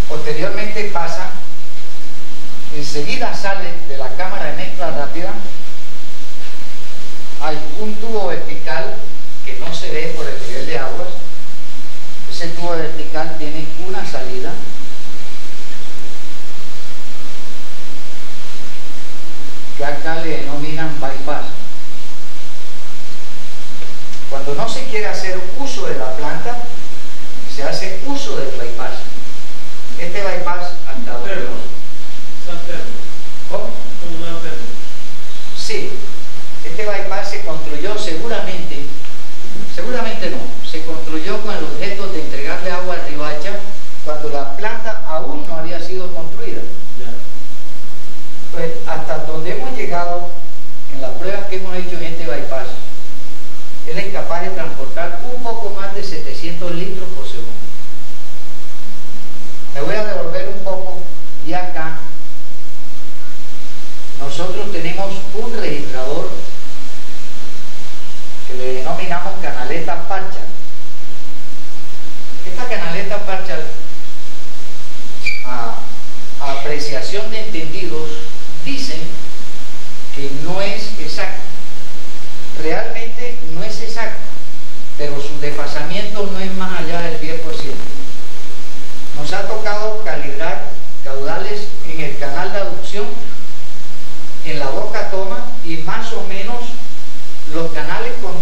Posteriormente pasa, enseguida sale de la cámara de mezcla rápida, hay un tubo vertical que no se ve por el nivel de aguas. Ese tubo vertical tiene una salida que acá le denominan bypass. Cuando no se quiere hacer uso de la planta, se hace uso del bypass. Este bypass hasta donde... ¿Cómo? Como un alterno. construyó seguramente no, se construyó con el objeto de entregarle agua a Riohacha cuando la planta aún no había sido construida. Pues hasta donde hemos llegado en las pruebas que hemos hecho en este bypass, él es capaz de transportar un poco más de 700 litros por segundo. Me voy a devolver un poco y acá nosotros tenemos un registrador que le denominamos canaleta Parchal. Esta canaleta Parchal, a apreciación de entendidos, dicen que no es exacta. Realmente no es exacta, pero su desfasamiento no es más allá del 10%. Nos ha tocado calibrar caudales en el canal de aducción, en la boca toma, y más o menos los canales con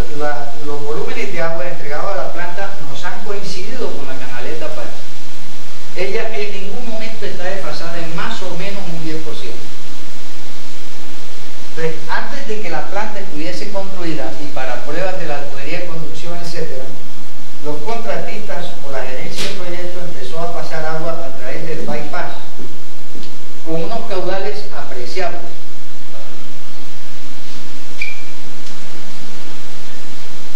los volúmenes de agua entregados a la planta nos han coincidido con la canaleta Parchal. Ella en ningún momento está desfasada en más o menos un 10%. Entonces, antes de que la planta estuviese construida y para pruebas de la tubería de conducción, etc., los contratistas o la gerencia del proyecto empezó a pasar agua a través del bypass con unos caudales apreciables.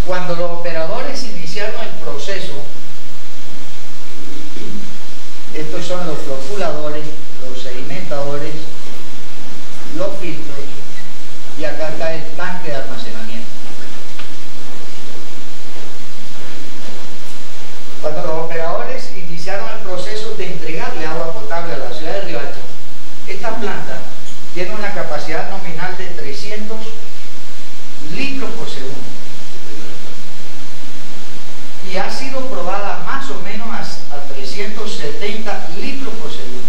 Cuando los operadores iniciaron el proceso, estos son los floculadores, los sedimentadores, los filtros, y acá está el tanque de almacenamiento. Cuando los operadores iniciaron el proceso de entregarle agua potable a la ciudad de Riohacha, esta planta tiene una capacidad nominal de 300 litros por segundo y ha sido probada más o menos a 370 litros por segundo.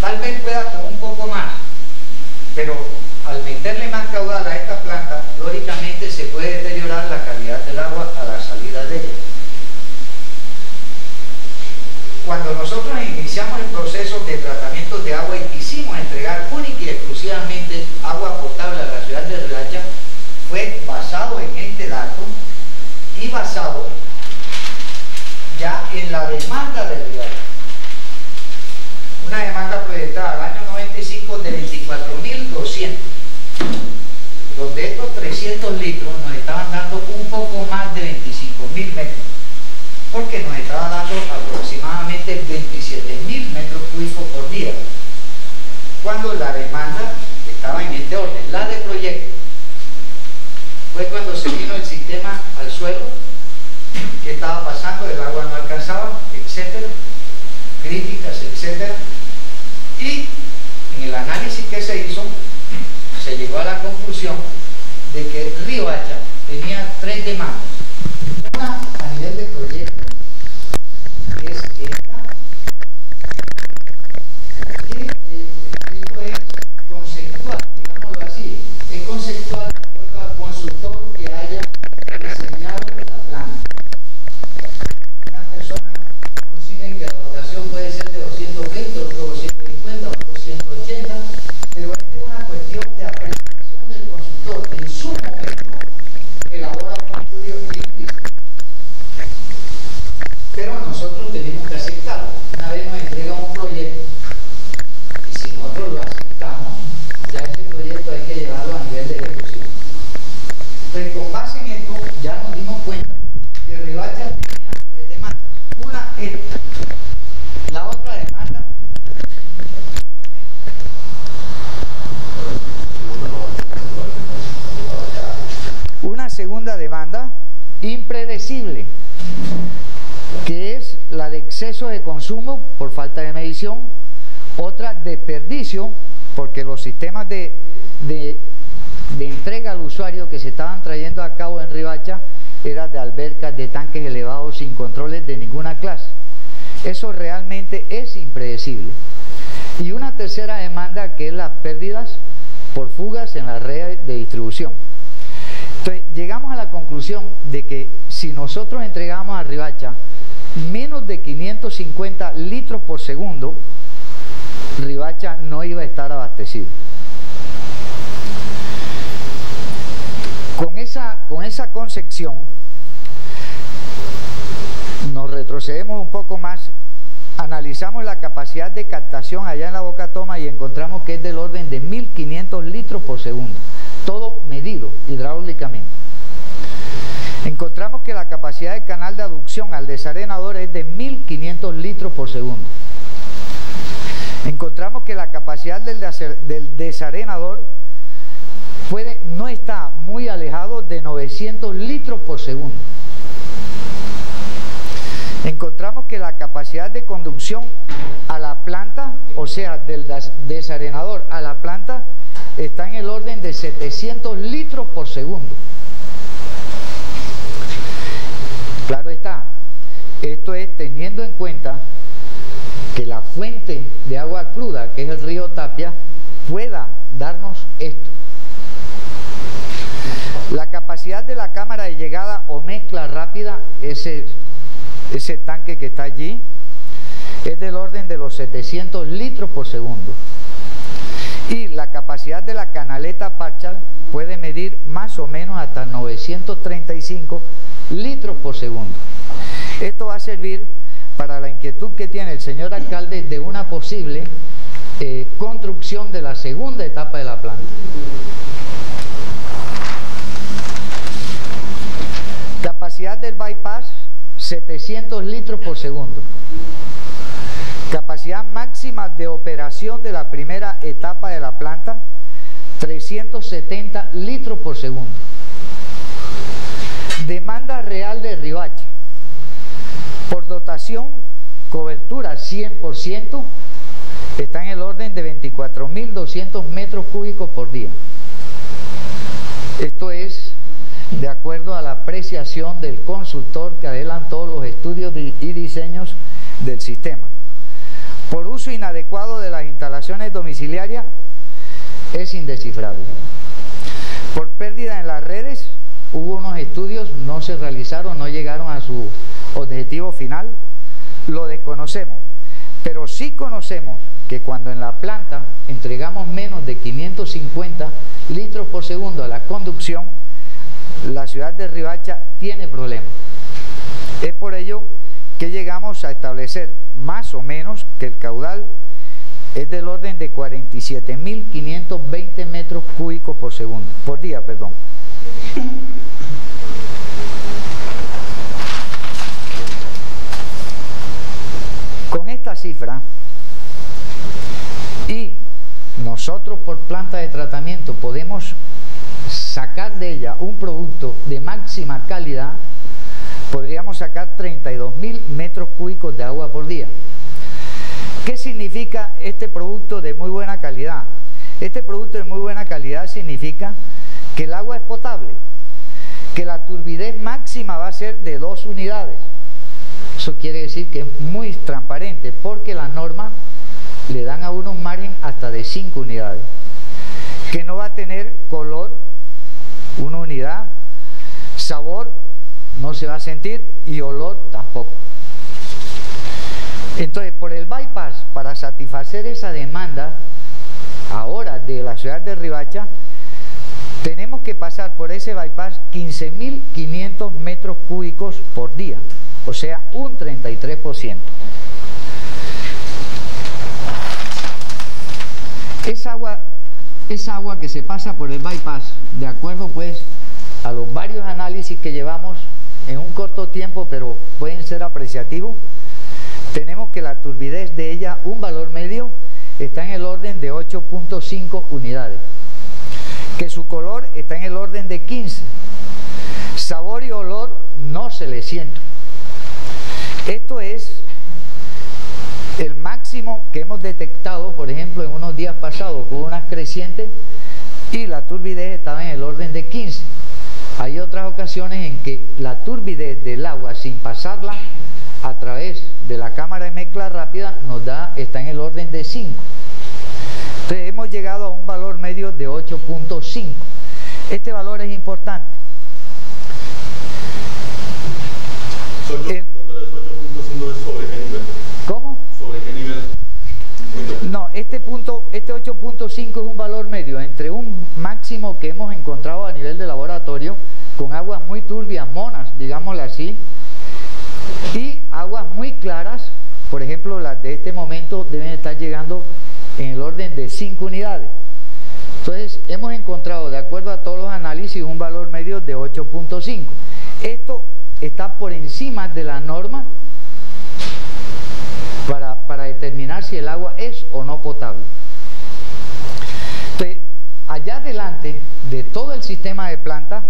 Tal vez pueda con un poco más, pero al meterle más caudal a esta planta, lógicamente se puede deteriorar la calidad del agua a la salida de ella. Cuando nosotros iniciamos el proceso de tratamiento de agua y quisimos entregar única y exclusivamente agua potable a la ciudad de Riohacha, fue basado en este dato y basado ya en la demanda de Riohacha. Una demanda proyectada al año 95 de 24.200, donde estos 300 litros nos estaban dando un poco más de 25.000 metros, porque nos estaba dando aproximadamente 27.000 metros cúbicos por día, cuando la demanda estaba en este orden. La de proyecto fue cuando se vino el sistema al suelo, que estaba pasando, el agua no alcanzaba, etcétera, críticas, etcétera, y en el análisis que se hizo se llegó a la conclusión de que Riohacha tenía 3 demandas. Una a nivel de proyecto, que es esta, que esto es conceptual, digámoslo así, es conceptual de acuerdo al consultor que haya diseñado la planta. Una persona consigue que la dotación puede ser de 220, otro 250, otro 180, pero esta es una cuestión de apreciación del consultor, que en su momento elabora un estudio y un diseño. Pero nosotros tenemos que aceptarlo. Una vez nos entregan un proyecto y si nosotros lo aceptamos, ya ese proyecto hay que llevarlo a nivel de ejecución. Entonces, con base en esto, ya nos dimos cuenta que Riohacha tenía 3 demandas. Una es la otra demanda. Una segunda demanda impredecible, que es la de exceso de consumo por falta de medición, otra desperdicio, porque los sistemas de entrega al usuario que se estaban trayendo a cabo en Riohacha eran de albercas, de tanques elevados sin controles de ninguna clase. Eso realmente es impredecible. Y una tercera demanda, que es las pérdidas por fugas en la red de distribución. Entonces, llegamos a la conclusión de que si nosotros entregamos a Riohacha menos de 550 litros por segundo, Riohacha no iba a estar abastecido. sección, nos retrocedemos un poco más, analizamos la capacidad de captación allá en la boca toma y encontramos que es del orden de 1500 litros por segundo, todo medido hidráulicamente. Encontramos que la capacidad del canal de aducción al desarenador es de 1500 litros por segundo. Encontramos que la capacidad del desarenador no está muy alejado de 900 litros por segundo. Encontramos que la capacidad de conducción a la planta, o sea, del desarenador a la planta, está en el orden de 700 litros por segundo. Claro está, esto es teniendo en cuenta que la fuente de agua cruda, que es el río Tapia, pueda darnos esto. La capacidad de la cámara de llegada o mezcla rápida, ese tanque que está allí, es del orden de los 700 litros por segundo. Y la capacidad de la canaleta Pachal puede medir más o menos hasta 935 litros por segundo. Esto va a servir para la inquietud que tiene el señor alcalde de una posible construcción de la segunda etapa de la planta. Capacidad del bypass, 700 litros por segundo. Capacidad máxima de operación de la primera etapa de la planta, 370 litros por segundo. Demanda real de Riohacha. Por dotación, cobertura 100%, está en el orden de 24.200 metros cúbicos por día. Esto es de acuerdo a la apreciación del consultor que adelantó los estudios y diseños del sistema. Por uso inadecuado de las instalaciones domiciliarias, es indescifrable. Por pérdida en las redes, hubo unos estudios, no se realizaron, no llegaron a su objetivo final, lo desconocemos, pero sí conocemos que cuando en la planta entregamos menos de 550 litros por segundo a la conducción, la ciudad de Riohacha tiene problemas. Es por ello que llegamos a establecer más o menos que el caudal es del orden de 47.520 metros cúbicos por segundo, por día, perdón. Con esta cifra, y nosotros por planta de tratamiento podemos sacar de ella un producto de máxima calidad, podríamos sacar 32.000 metros cúbicos de agua por día. ¿Qué significa este producto de muy buena calidad? Este producto de muy buena calidad significa que el agua es potable, que la turbidez máxima va a ser de 2 unidades. Eso quiere decir que es muy transparente, porque las normas le dan a uno un margen hasta de 5 unidades. Que no va a tener color, 1 unidad, sabor no se va a sentir y olor tampoco. Entonces, por el bypass, para satisfacer esa demanda ahora de la ciudad de Riohacha, tenemos que pasar por ese bypass 15.500 metros cúbicos por día, o sea, un 33%. Esa agua que se pasa por el bypass, de acuerdo pues a los varios análisis que llevamos en un corto tiempo, pero pueden ser apreciativos, tenemos que la turbidez de ella, un valor medio, está en el orden de 8.5 unidades, que su color está en el orden de 15, sabor y olor no se le siente. Esto es el máximo que hemos detectado, por ejemplo, en unos días pasados con unas crecientes y la turbidez estaba en el orden de 15. Hay otras ocasiones en que la turbidez del agua, sin pasarla a través de la cámara de mezcla rápida, está en el orden de 5. Entonces hemos llegado a un valor medio de 8.5. Este valor es importante. ¿Doctor, ese 8.5 es sobre qué nivel? ¿Cómo? ¿Sobre qué nivel? No, este 8.5 es un valor medio entre un máximo que hemos encontrado a nivel de laboratorio con aguas muy turbias, monas, digámoslo así, y aguas muy claras. Por ejemplo, las de este momento deben estar llegando en el orden de 5 unidades. Entonces, hemos encontrado, de acuerdo a todos los análisis, un valor medio de 8.5. Esto está por encima de la norma para determinar si el agua es o no potable. Entonces, allá adelante de todo el sistema de plantas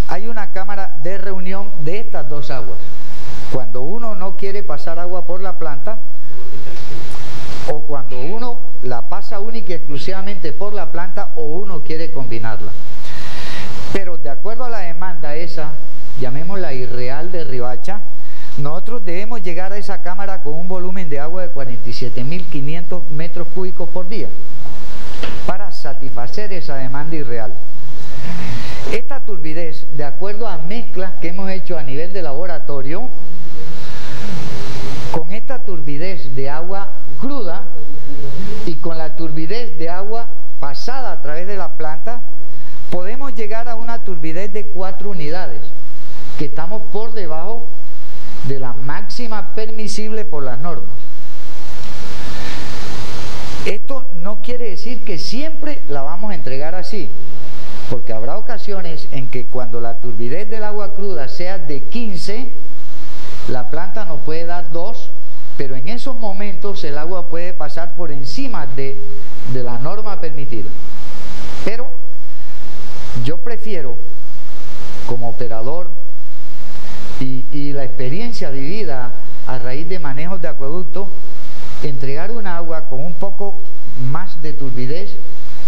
hay una cámara de reunión de estas dos aguas. Cuando uno no quiere pasar agua por la planta, o cuando uno la pasa única y exclusivamente por la planta, o uno quiere combinarla. Pero de acuerdo a la demanda esa, llamémosla irreal de Riohacha, nosotros debemos llegar a esa cámara con un volumen de agua de 47.500 metros cúbicos por día para satisfacer esa demanda irreal. Esta turbidez, de acuerdo a mezclas que hemos hecho a nivel de laboratorio, con esta turbidez de agua cruda y con la turbidez de agua pasada a través de la planta, podemos llegar a una turbidez de 4 unidades, que estamos por debajo de la máxima permisible por las normas. Esto no quiere decir que siempre la vamos a entregar así, porque habrá ocasiones en que cuando la turbidez del agua cruda sea de 15, la planta nos puede dar 2, pero en esos momentos el agua puede pasar por encima de la norma permitida. Pero yo prefiero, como operador y la experiencia vivida a raíz de manejos de acueducto, entregar un agua con un poco más de turbidez,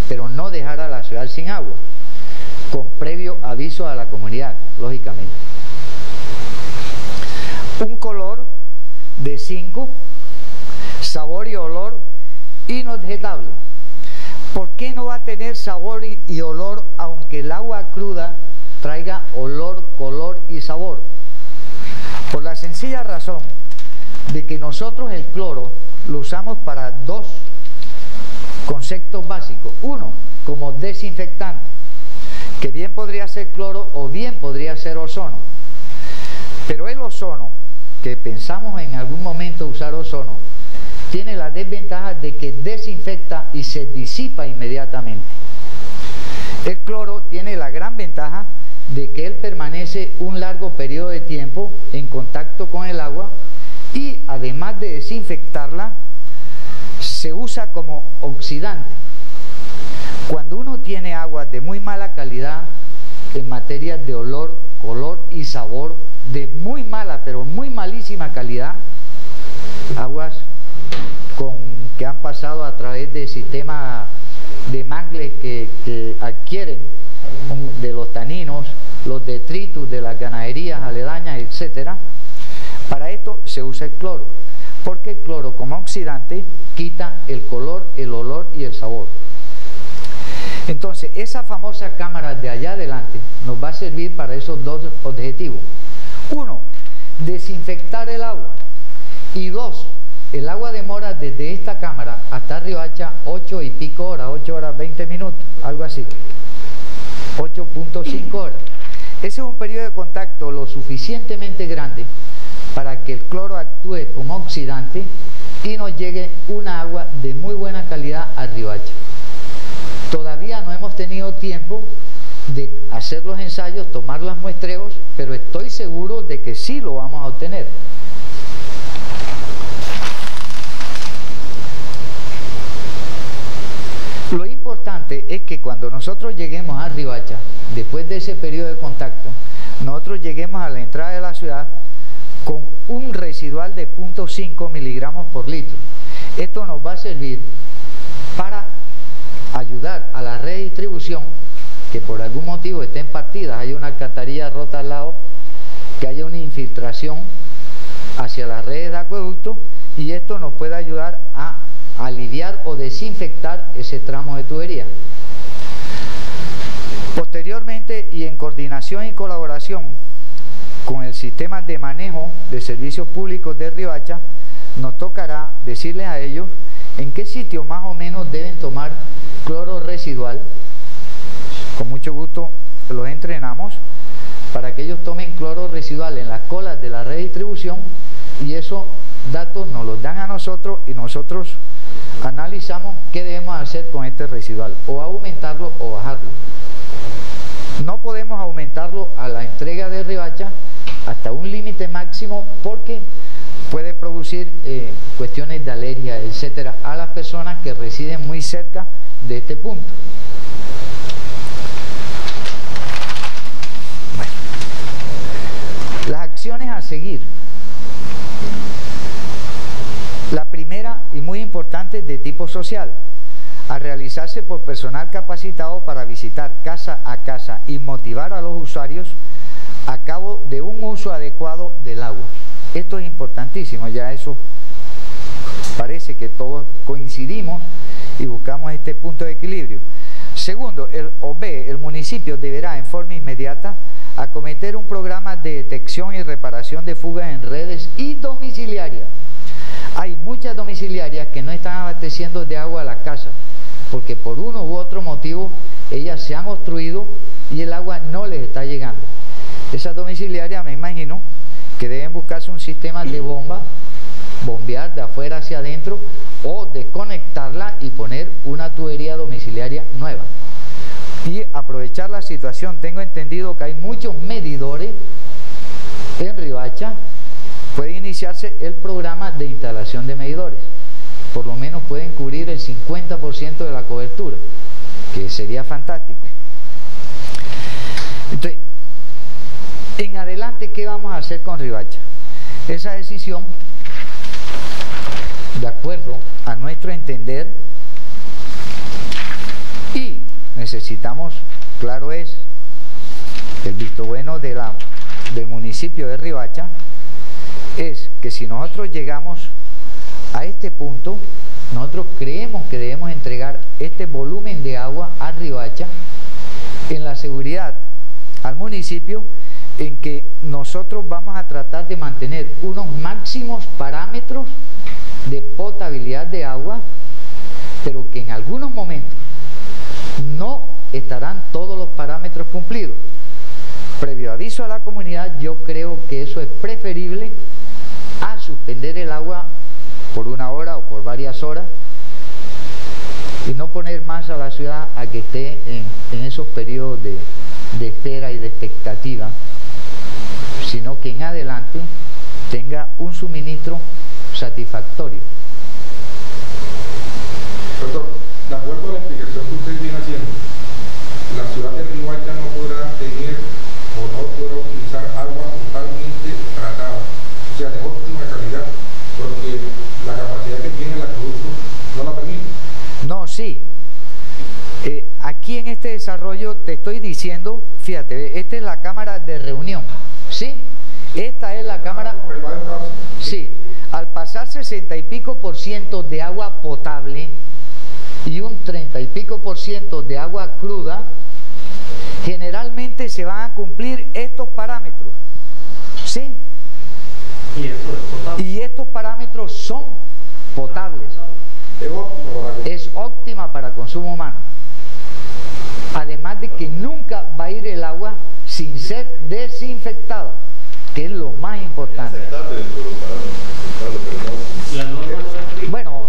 pero no dejar a la ciudad sin agua, con previo aviso a la comunidad, lógicamente. Un color de 5, sabor y olor inobjetable. ¿Por qué no va a tener sabor y olor aunque el agua cruda traiga olor, color y sabor? Por la sencilla razón de que nosotros el cloro lo usamos para 2 conceptos básicos. Uno, como desinfectante, que bien podría ser cloro o bien podría ser ozono. Pero el ozono, que pensamos en algún momento usar ozono, tiene la desventaja de que desinfecta y se disipa inmediatamente. El cloro tiene la gran ventaja de que él permanece un largo periodo de tiempo en contacto con el agua y además de desinfectarla, se usa como oxidante. Cuando uno tiene aguas de muy mala calidad en materia de olor, color y sabor, de muy mala pero muy malísima calidad, aguas que han pasado a través de sistemas de mangles que adquieren de los taninos, los detritus de las ganaderías aledañas, etcétera. Para esto se usa el cloro, porque el cloro como oxidante quita el color, el olor y el sabor. Entonces, esa famosa cámara de allá adelante nos va a servir para esos 2 objetivos. 1, desinfectar el agua. Y 2, el agua demora desde esta cámara hasta Riohacha 8 y pico horas, 8 horas 20 minutos, algo así. 8.5 horas. Ese es un periodo de contacto lo suficientemente grande para que el cloro actúe como oxidante y nos llegue una agua de muy buena calidad a Riohacha. Todavía no hemos tenido tiempo de hacer los ensayos, tomar los muestreos, pero estoy seguro de que sí lo vamos a obtener. Lo importante es que cuando nosotros lleguemos a Riohacha, después de ese periodo de contacto, nosotros lleguemos a la entrada de la ciudad con un residual de 0.5 miligramos por litro. Esto nos va a servir para ayudar a la red de distribución que por algún motivo estén partidas, hay una alcantarilla rota al lado, que haya una infiltración hacia las redes de acueducto, y esto nos puede ayudar a aliviar o desinfectar ese tramo de tubería. Posteriormente, y en coordinación y colaboración con el sistema de manejo de servicios públicos de Riohacha, nos tocará decirles a ellos en qué sitio más o menos deben tomar cloro residual. Con mucho gusto los entrenamos para que ellos tomen cloro residual en las colas de la red de distribución, y esos datos nos los dan a nosotros y nosotros analizamos qué debemos hacer con este residual, o aumentarlo o bajarlo. No podemos aumentarlo a la entrega de Riohacha hasta un límite máximo, porque puede producir cuestiones de alergia, etcétera, a las personas que residen muy cerca de este punto. Bueno, las acciones a seguir. La primera y muy importante, de tipo social, a realizarse por personal capacitado para visitar casa a casa y motivar a los usuarios a cabo de un uso adecuado del agua. Esto es importantísimo, ya eso parece que todos coincidimos y buscamos este punto de equilibrio. Segundo, el municipio deberá en forma inmediata acometer un programa de detección y reparación de fugas en redes y domiciliarias. Hay muchas domiciliarias que no están abasteciendo de agua a las casas, porque por uno u otro motivo ellas se han obstruido y el agua no les está llegando. Esas domiciliarias, me imagino, que deben buscarse un sistema de bombear de afuera hacia adentro, o desconectarla y poner una tubería domiciliaria nueva. Y aprovechar la situación, tengo entendido que hay muchos medidores en Riohacha. Puede iniciarse el programa de instalación de medidores, por lo menos pueden cubrir el 50% de la cobertura, que sería fantástico. Entonces, en adelante, ¿qué vamos a hacer con Riohacha? Esa decisión, de acuerdo a nuestro entender, y necesitamos, claro es, el visto bueno del municipio de Riohacha, es que si nosotros llegamos a este punto, nosotros creemos que debemos entregar este volumen de agua a Riohacha en la seguridad al municipio, en que nosotros vamos a tratar de mantener unos máximos parámetros de potabilidad de agua, pero que en algunos momentos no estarán todos los parámetros cumplidos. Previo aviso a la comunidad, yo creo que eso es preferible a suspender el agua por una hora o por varias horas, y no poner más a la ciudad a que esté en esos periodos de espera y de expectativa, sino que en adelante tenga un suministro satisfactorio. Doctor, de acuerdo a la explicación que usted viene haciendo, la ciudad de Riohacha no podrá tener o no podrá utilizar agua totalmente tratada, o sea, de óptima calidad, porque la capacidad que tiene el acueducto no la permite. No, sí. Aquí en este desarrollo te estoy diciendo, fíjate, esta es la cámara de reunión, ¿sí? Esta es la cámara. Sí, al pasar 60 y pico % de agua potable y un 30 y pico % de agua cruda, generalmente se van a cumplir estos parámetros, ¿sí? Y estos parámetros son potables. Es óptima para consumo humano. Además de que nunca va a ir el agua sin ser desinfectada, que es lo más importante. Bueno,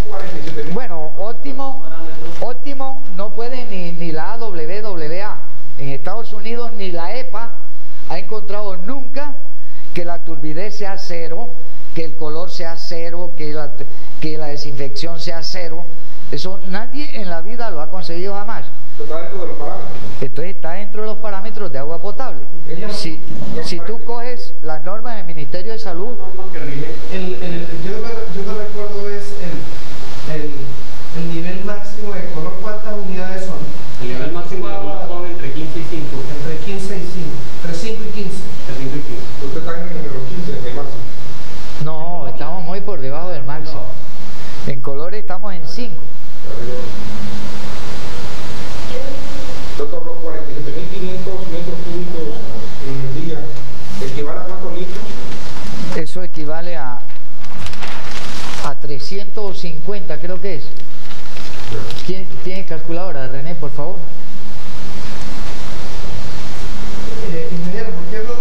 óptimo no puede ni la AWWA. En Estados Unidos ni la EPA ha encontrado nunca que la turbidez sea cero, que el color sea cero, que la desinfección sea cero. Eso nadie en la vida lo ha conseguido jamás. Está dentro de los parámetros. Entonces está dentro de los parámetros de agua potable. Si tú coges las normas del Ministerio de Salud, yo no recuerdo es el nivel máximo de color, ¿cuántas unidades son? El nivel máximo de color son entre 15 y 5. Entre 15 y 5, entre 5 y 15. Entre 5 y 15. Usted está en los 15, en el máximo. no, estamos muy por debajo del máximo. En colores estamos en 5. Doctor, los 47.500 metros cúbicos en el día, ¿equivale a cuántos litros? Eso equivale a 350, creo que es. ¿Quién tiene calculadora? René, por favor. Ingeniero, ¿por qué no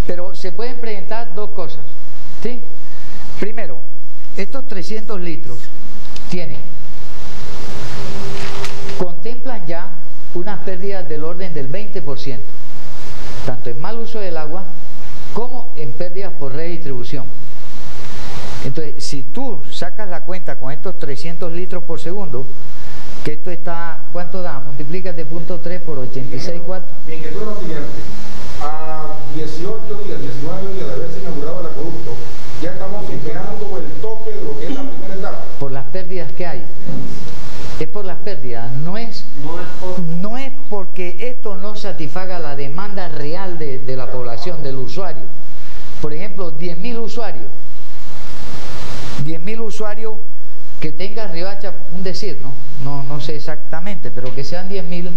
Pero se pueden presentar dos cosas, ¿sí? Primero, estos 300 litros contemplan ya unas pérdidas del orden del 20%, tanto en mal uso del agua como en pérdidas por redistribución. Entonces, si tú sacas la cuenta con estos 300 litros por segundo, que esto está, ¿cuánto da? Multiplícate 0.3 por 86,4. Mi inquietud es lo siguiente: a 18 días, 19 días de haberse inaugurado el acueducto, ya estamos superando el tope de lo que es la primera etapa. Por las pérdidas que hay. Es por las pérdidas, no es porque esto no satisfaga la demanda real de la población, del usuario. Por ejemplo, 10.000 usuarios. 10.000 usuarios que tenga Riohacha, un decir, no sé exactamente, pero que sean 10.000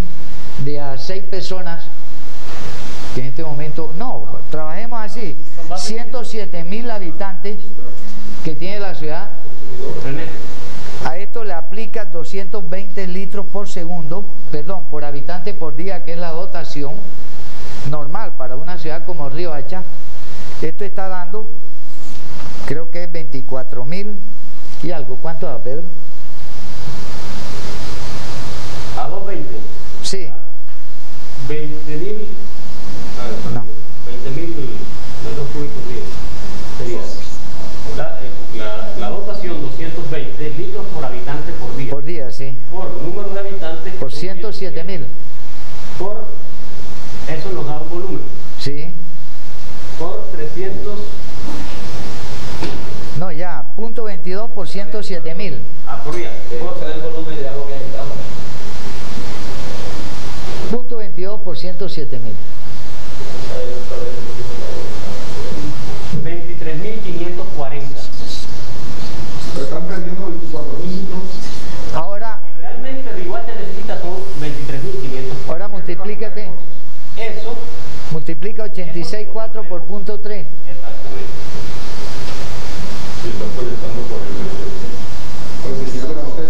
de a 6 personas, que en este momento, trabajemos así, 107.000 habitantes que tiene la ciudad. A esto le aplica 220 litros por segundo, por habitante por día, que es la dotación normal para una ciudad como Riohacha. Esto está dando, creo que es 24.000 y algo. ¿Cuánto da, Pedro? A 220. Sí. 20.000. No. 20.000 metros cúbicos sería. La dotación 220 litros por habitante por día. Por día, sí. Por número de habitantes. Por 107.000. Eso nos da un volumen. Sí. Por 300. No, ya, 0.22 por 107.000. Por día. Por el volumen de agua que necesitamos. 0.22 por 107.000. 23.540. Pero están perdiendo 24.000 litros. Ahora, Realmente Riohacha necesita son 23.500. ahora multiplícate, Eso. multiplica 86,4 por 0.3. Exactamente. Si están proyectando por el Porque si ya te la noté,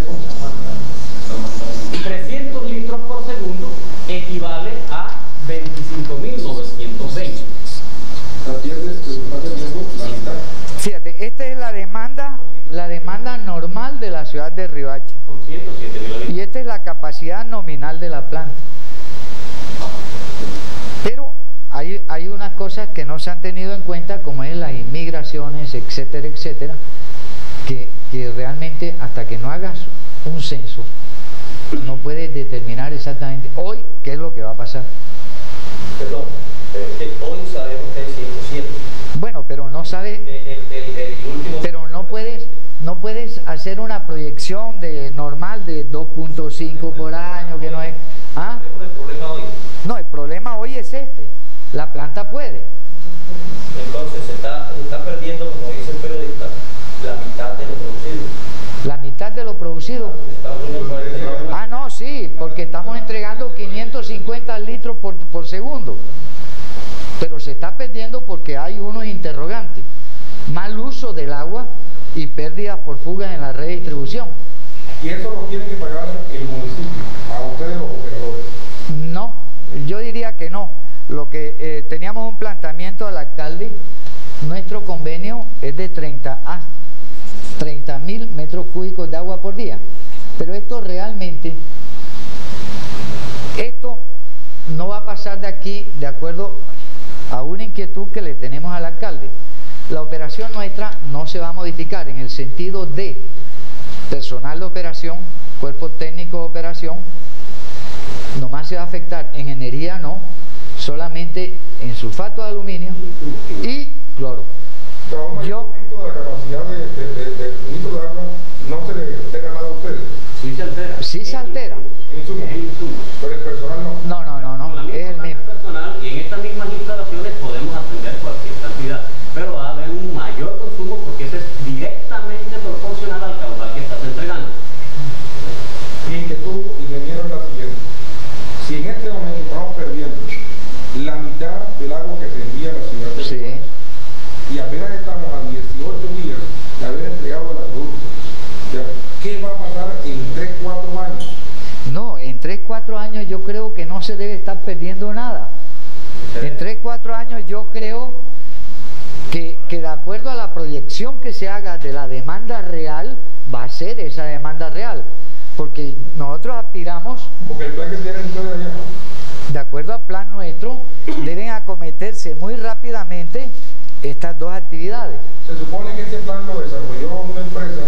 300 litros por segundo equivale a 25.920. está perdiendo la mitad. Fíjate, esta es la demanda normal de la ciudad de Riohacha. Con 107.000 habitantes. Y esta es la capacidad nominal de la planta. Pero hay unas cosas que no se han tenido en cuenta, como es las inmigraciones, etcétera, etcétera, que realmente hasta que no hagas un censo no puedes determinar exactamente hoy qué es lo que va a pasar. Perdón, hoy sabemos que hay 107. Bueno, pero no sabes, El último. pero no puedes hacer una proyección normal de 2.5 por año, que no es. ¿Ah? El problema hoy. No, el problema hoy es este. La planta puede. Entonces se está perdiendo, como dice el periodista, la mitad de lo producido. La mitad de lo producido. Estamos en el 49. Ah, no, sí, porque estamos entregando 550 litros por segundo. Pero se está perdiendo porque hay unos interrogantes. Mal uso del agua y pérdidas por fugas en la red de distribución. Y eso lo tiene que pagar el municipio, a ustedes los operadores. No, yo diría que no. Lo que teníamos un planteamiento al alcalde, nuestro convenio es de 30.000 metros cúbicos de agua por día. Pero esto realmente, esto no va a pasar de aquí de acuerdo a una inquietud que le tenemos al alcalde. La operación nuestra no se va a modificar en el sentido de personal de operación, cuerpo técnico de operación, nomás se va a afectar en energía, no, solamente en sulfato de aluminio y cloro. Pero a un mayor aumento de la capacidad del suministro de agua no se le altera nada a ustedes. Sí se altera. Sí se altera. En insumos. Es insumo. Pero el personal no. No, La misma es el mismo. planta personal, y en estas mismas instalaciones podemos atender cualquier cantidad, pero va a haber un mayor consumo porque eso es directamente proporcional al caudal que estás entregando. Mi inquietud, ingeniero, es la siguiente: si en este momento estamos perdiendo la mitad del agua que se envía a la ciudad de Sí. Riohacha, y apenas estamos a 18 días de haber entregado el acueducto, ¿qué va a pasar en 3-4 años? No, en 3-4 años yo creo que no se debe estar perdiendo nada. En 3, 4 años yo creo que de acuerdo a la proyección que se haga de la demanda real, va a ser esa demanda real. Porque nosotros aspiramos, Porque el plan que tienen ustedes allá, de acuerdo al plan nuestro, deben acometerse muy rápidamente estas dos actividades. se supone que este plan lo desarrolló una empresa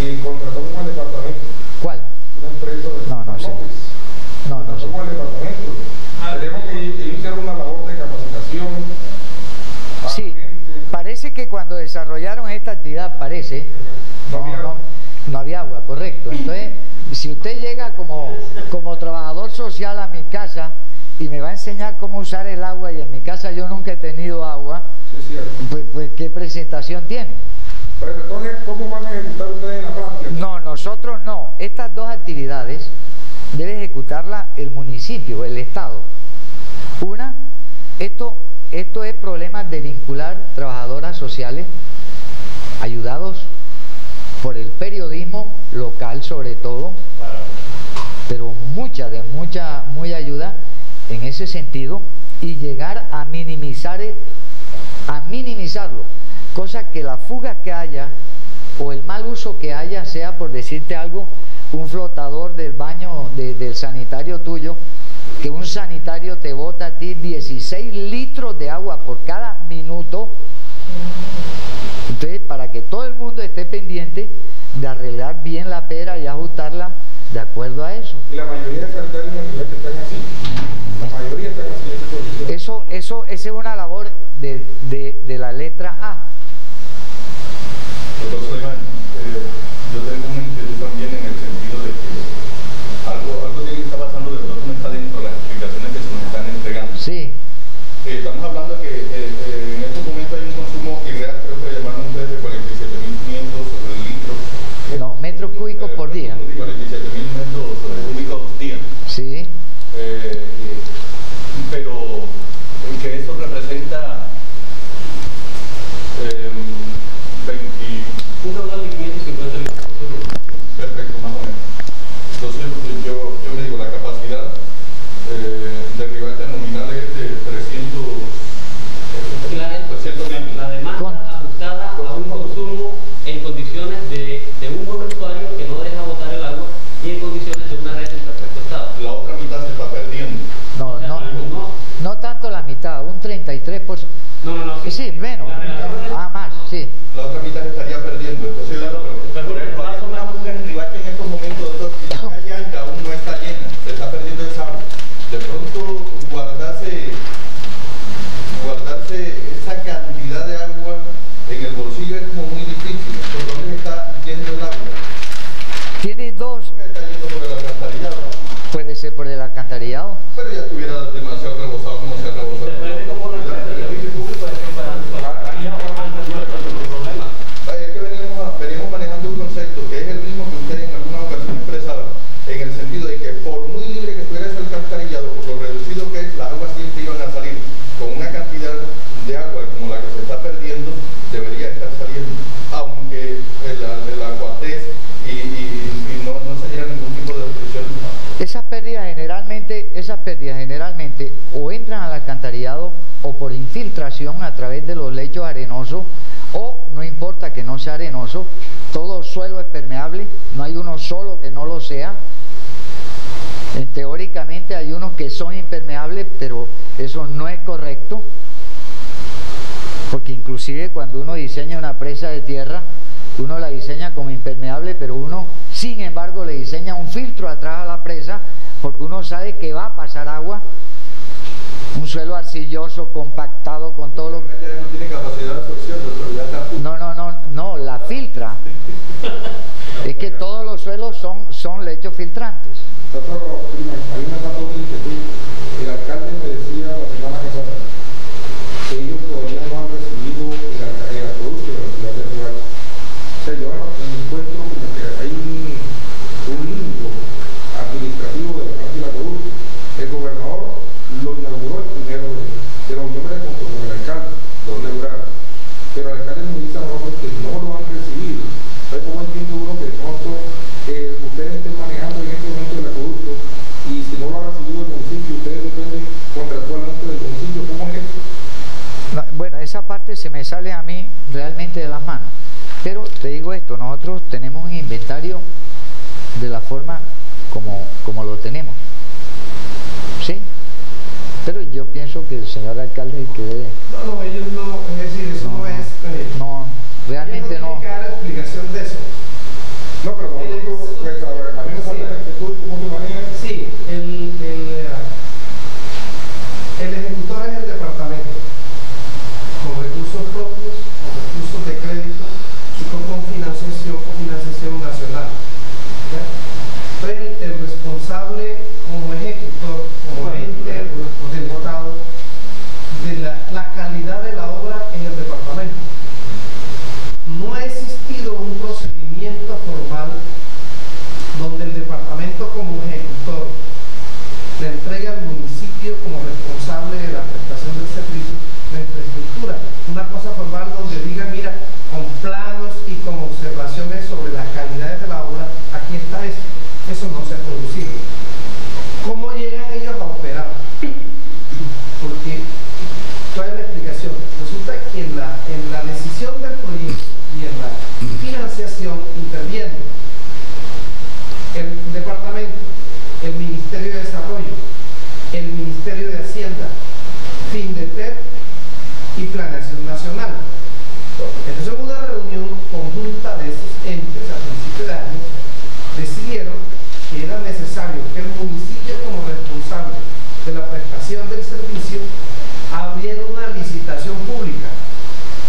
y contrató con el departamento. ¿Cuál? Una empresa de No, no sé. No, no sé. Contrató con el departamento. Tenemos que iniciar una labor de capacitación. a Sí, gente. parece que cuando desarrollaron esta actividad, no había agua, correcto. Entonces, si usted llega como trabajador social a mi casa y me va a enseñar cómo usar el agua y en mi casa yo nunca he tenido agua, Sí, es cierto. pues ¿qué presentación tiene? Pero entonces, ¿cómo van a ejecutar ustedes en la práctica? No, nosotros no. Estas dos actividades debe ejecutarla el municipio, el Estado. Una, esto es problemas de vincular trabajadoras sociales, ayudados por el periodismo local sobre todo, pero muy ayuda en ese sentido, y llegar a minimizarlo, cosa que la fuga que haya o el mal uso que haya sea, por decirte algo, un flotador del baño del sanitario tuyo, que un sanitario te bota a ti 16 litros de agua por cada minuto. Entonces, para que todo el mundo esté pendiente de arreglar bien la pera y ajustarla de acuerdo a eso. Y la mayoría de sanitarios en el que están así. La mayoría están así en esa condición. Esa es una labor de la letra A. Doctor Solimán, yo tengo una inquietud también en el sentido de que algo tiene que estar pasando de pronto no está dentro de las explicaciones que se nos están entregando. Sí. Estamos hablando de que en estos momentos hay un consumo irreal, creo que llamaron ustedes de 47.500 litros. No, metros cúbicos por día. 47.000 metros cúbicos día. Sí. Pero que eso representa 20. Un total de 550 litros. Perfecto, más o menos. Entonces yo me digo, la capacidad de Ribacha nominal es de 300 La demanda ajustada a un consumo en condiciones de un buen usuario que no deja botar el agua y en condiciones de una red en perfecto estado. La otra mitad se está perdiendo. No tanto la mitad, un 33%. No. Sí, menos. La relación es- Más, sí. La otra mitad se estaría perdiendo. Entonces, por ejemplo, hay una fuga en Ribacha en estos momentos, doctor, y la calle Anca aún no está llena, se está perdiendo esa agua. De pronto, guardarse esa cantidad de agua en el bolsillo es como muy difícil. ¿Por dónde está yendo el agua? Tiene dos, ¿Por qué está yendo por el alcantarillado? puede ser por el alcantarillado. Pero ya estuviera demasiado rebosado como se ha rebosado. Depende de cómo nuestro servicio público esté operando para el problema. Es que venimos manejando un concepto que es el mismo que ustedes en algunas ocasiones expresaban, en el sentido de que por muy libre que estuviera ese alcantarillado, por lo reducido que es, las aguas siempre iban a salir con una cantidad de agua como la que se está perdiendo, debería estar saliendo, aunque el acuatez y no se diera ningún tipo de obstrucción. Esas pérdidas generalmente o entran al alcantarillado o por infiltración a través de los lechos arenosos, o no importa que no sea arenoso, todo suelo es permeable, no hay uno solo que no lo sea. Teóricamente hay unos que son impermeables, pero eso no es correcto, porque inclusive cuando uno diseña una presa de tierra, uno la diseña como impermeable, pero uno sin embargo le diseña un filtro atrás a la presa, porque uno sabe que va a pasar agua, un suelo arcilloso, compactado con todo lo que... Ya no tiene capacidad de absorción, doctor, ya está. No, la filtra. Es que todos los suelos son lechos filtrantes. Doctor, hay una dato de inquietud. El alcalde me decía la semana pasada que ellos todavía no han recibido el acueducto de la ciudad de Ribacha. O sea, yo me encuentro como que hay un limbo administrativo de la parte del acueducto. El gobernador lo inauguró el 1 de noviembre junto con el alcalde, lo inauguraron. Pero el alcalde nos dice a nosotros que no lo han recibido. Entonces, ¿cómo entiende uno que de pronto ustedes estén manejando en este momento el acueducto y si no lo sale a mí realmente de las manos. Pero te digo esto, nosotros tenemos un inventario de la forma como lo tenemos. ¿Sí? Pero yo pienso que el señor alcalde es el que debe... No, ellos no, es decir, eso no es... no, realmente no. Tienen que dar explicación de eso. No, pero nosotros, pues, a ver, a mí me falta la inquietud de cómo se maneja. Sí, el ejecutor es el departamento, con recursos propios, con recursos de crédito y con financiación nacional. ¿Ya? Entonces, el responsable como ejecutor, como ente del Estado, de la calidad de la obra en el departamento. No ha existido un procedimiento formal donde el departamento como ejecutor le entrega al municipio como responsable de la prestación del servicio la infraestructura. Una cosa formal donde diga, mira, con planos y con observaciones sobre las calidades de la obra, aquí está eso. Eso no se ha producido. ¿Cómo llegan ellos a operar? Porque, ¿cuál es la explicación? Resulta que en la decisión del proyecto y en la financiación intervienen el departamento, el Ministerio de Desarrollo, el Ministerio de Hacienda, FINDETER y Planeación Nacional. Entonces, en una reunión conjunta de esos entes a principio de año, decidieron que era necesario que el municipio, como responsable de la prestación del servicio, abriera una licitación pública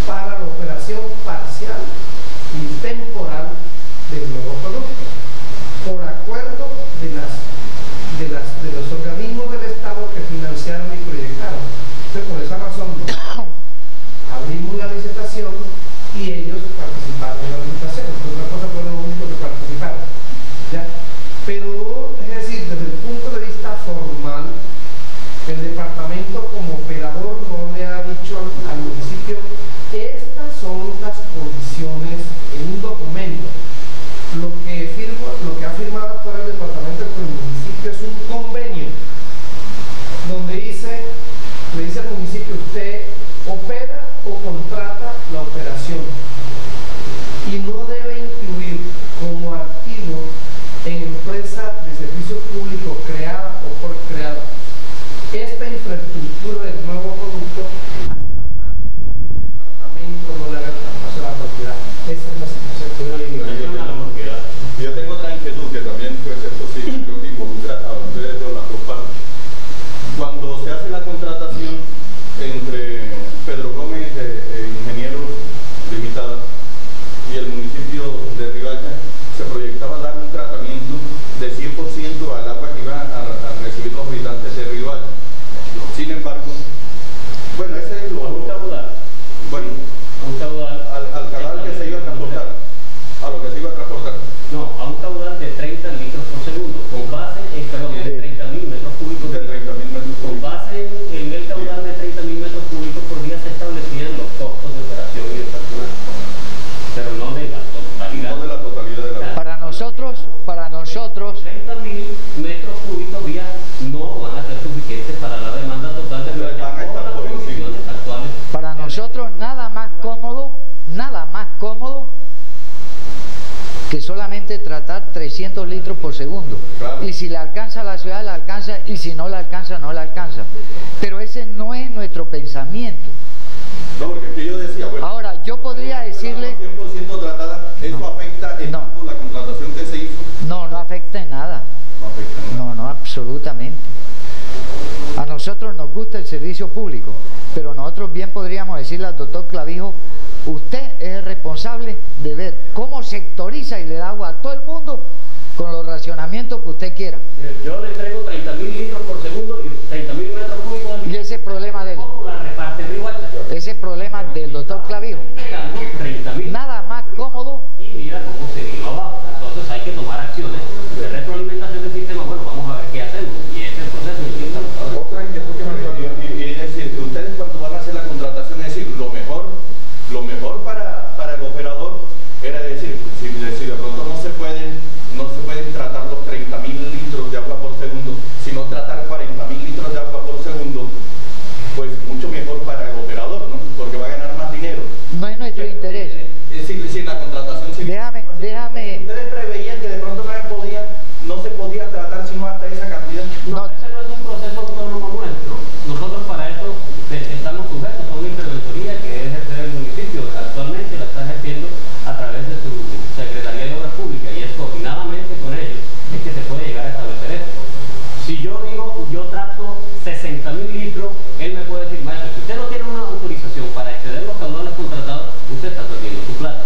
para la operación parcial y temporal del nuevo producto, por acuerdo de los organismos del Estado que financiaron y proyectaron. Entonces, por esa razón, nosotros abrimos la licitación y ellos participaron en la licitación. Entonces, una cosa fueron los únicos que participaron. ¿Ya? Pero, es decir, desde el punto de vista formal, el departamento como operador no le ha dicho al municipio: estas son las condiciones en un documento. Lo que ha firmado actual el departamento con el municipio es un convenio donde le dice al municipio: usted opera o contrata la operación y no debe incluir como activo en empresa de servicio público creada o por creada esta infraestructura del nuevo producto hasta tanto el departamento no le haga el traspaso a la propiedad. Esa es la situación. Yo tengo otra inquietud que también, pues eso sí, creo que involucra a ustedes de las dos partes. Cuando se hace la contratación entre Pedro Gómez Ingenieros Limitada y el municipio de Riohacha, se proyectaba dar un tratamiento de 100% al agua que iban a recibir los habitantes de Riohacha. Sin embargo, bueno, ese es lo... ¿A un caudal? Bueno, ¿A un caudal? al canal que se iba a transportar. A lo que se iba a transportar. No, a un caudal de 30 litros por segundo, con base en, de 30.000 metros cúbicos. De 30.000 metros Con cúbicos. base en el caudal de 30.000 metros cúbicos por día se establecían los costos de operación y de personal, pero no de la totalidad. No de la totalidad de la... Para nosotros 30.000 metros cúbicos día no van a ser suficientes para la demanda total de Van a estar las por encima. condiciones actuales. para nosotros nada más cómodo que solamente tratar 300 litros por segundo. Claro. Y si le alcanza a la ciudad, la alcanza, y si no la alcanza, no la alcanza. Pero ese no es nuestro pensamiento. No, porque es que yo decía, bueno, Ahora, yo podría decirle... 100% tratada, ¿eso No. afecta en No. algo la contratación que se hizo? No afecta en nada. No afecta en nada. No, absolutamente. A nosotros nos gusta el servicio público, pero nosotros bien podríamos decirle al doctor Clavijo: usted es el responsable de ver cómo sectoriza y le da agua a todo el mundo con los racionamientos que usted quiera. Yo le entrego 30.000 litros por segundo y 30.000 metros cúbicos al Y día. ese es problema de él. ¿Cómo la reparte Riohacha? Ese es problema del doctor Clavijo. Entregando 30.000. Nada más cómodo. Y mira cómo se vino abajo. Entonces hay que tomar acciones de retroalimentación del sistema. Bueno, vamos a ver qué hacemos. Y ese es el proceso en el que estamos ahora. Otra inquietud que me salió. Y es decir, que ustedes cuando van a hacer la contratación, es decir, lo mejor para el operador era decir, si de pronto no se pueden tratar los 30.000 litros de agua por segundo, sino tratar 40.000 litros de agua por segundo, pues mucho mejor para el operador, ¿no? Porque va a ganar más dinero. conmigo, yo trato 60.000 litros, él me puede decir, maestro, si usted no tiene una autorización para exceder los caudales contratados, usted está perdiendo su plata.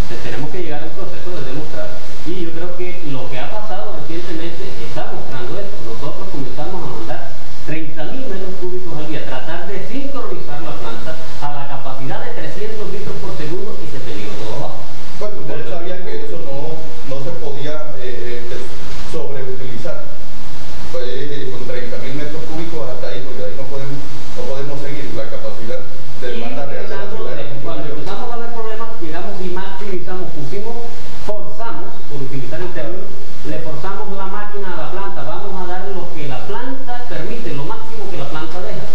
Entonces tenemos que llegar a un proceso de demostrar. Y yo creo que lo que ha pasado recientemente está mostrando eso. Nosotros comenzamos a mandar 30.000 metros cúbicos al día, tratar de sincronizar la planta a la capacidad de 300 litros por segundo y se te vino todo abajo. Bueno, ustedes sabían que eso no se podía sobreutilizar. Pues con 30.000 metros cúbicos hasta ahí, porque ahí no podemos seguir la capacidad de demanda real de la ciudad. Cuando empezamos a ver problemas, llegamos y maximizamos, forzamos, por utilizar el término, le forzamos la máquina a la planta, vamos a dar lo que la planta permite, lo máximo que la planta deja,